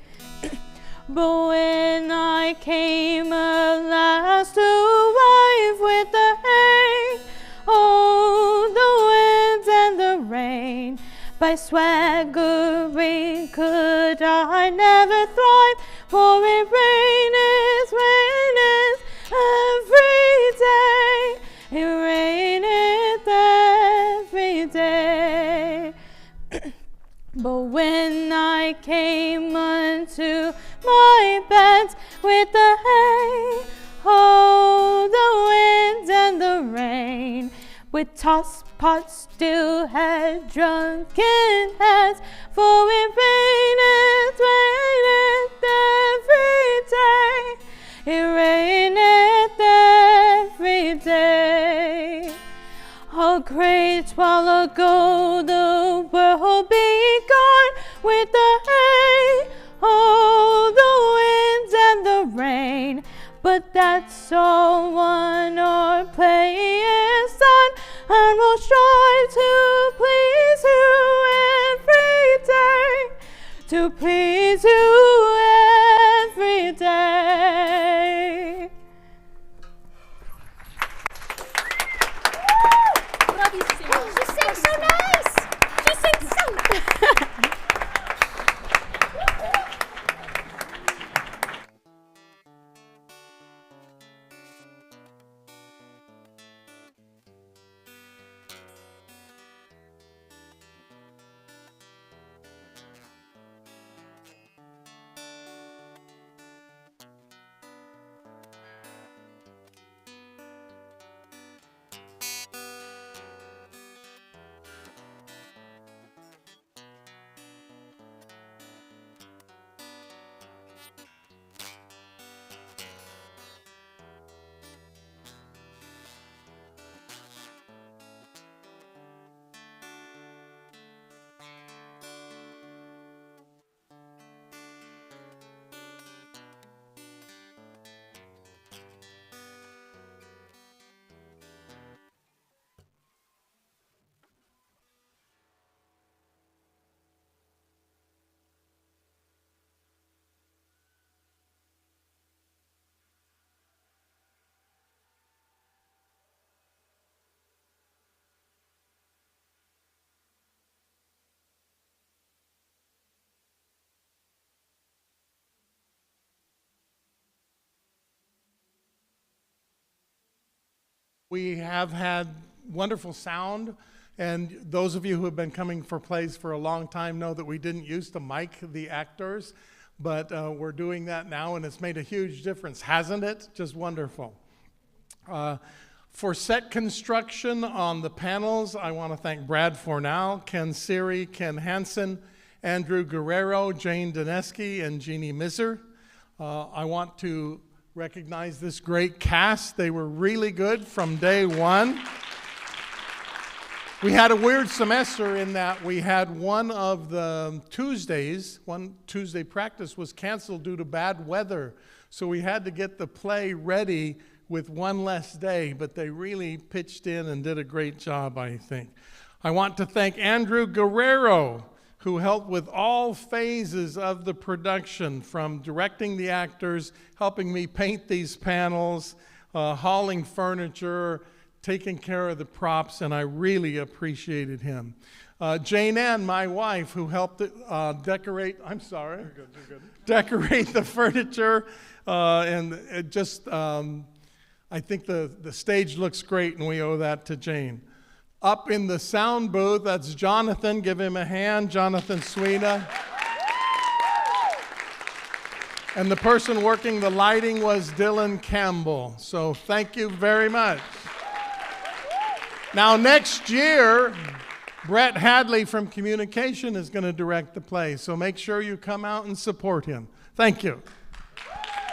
But when I came alas to wife with the hay, oh, the wind and the rain, by swaggering could I never thrive, for it raineth, raineth every day, it raineth every day. But when I came unto my bed with the hay, oh, the wind and the rain, with tossed pots still had drunken heads, for it raineth, raineth every day, it raineth every day. A great while ago the world begun with the hay, oh, the wind and the rain, but that's all one or play is done we do every day. She sings so nice. She sings so nice. We have had wonderful sound, and those of you who have been coming for plays for a long time know that we didn't used to mic the actors, but we're doing that now, and it's made a huge difference, hasn't it? Just wonderful. For set construction on the panels, I want to thank Brad Fornow, Ken Siri, Ken Hansen, Andrew Guerrero, Jane Dineski, and Jeannie Miser. I want to recognize this great cast. They were really good from day one. We had a weird semester in that we had one Tuesday practice was canceled due to bad weather. So we had to get the play ready with one less day, but they really pitched in and did a great job, I think. I want to thank Andrew Guerrero, who helped with all phases of the production, from directing the actors, helping me paint these panels, hauling furniture, taking care of the props, and I really appreciated him. Jane Ann, my wife, who helped decorate the furniture, and it just, I think the stage looks great, and we owe that to Jane. Up in the sound booth, that's Jonathan. Give him a hand, Jonathan Sweeney. And the person working the lighting was Dylan Campbell. So thank you very much. Now next year, Brett Hadley from Communication is going to direct the play. So make sure you come out and support him. Thank you.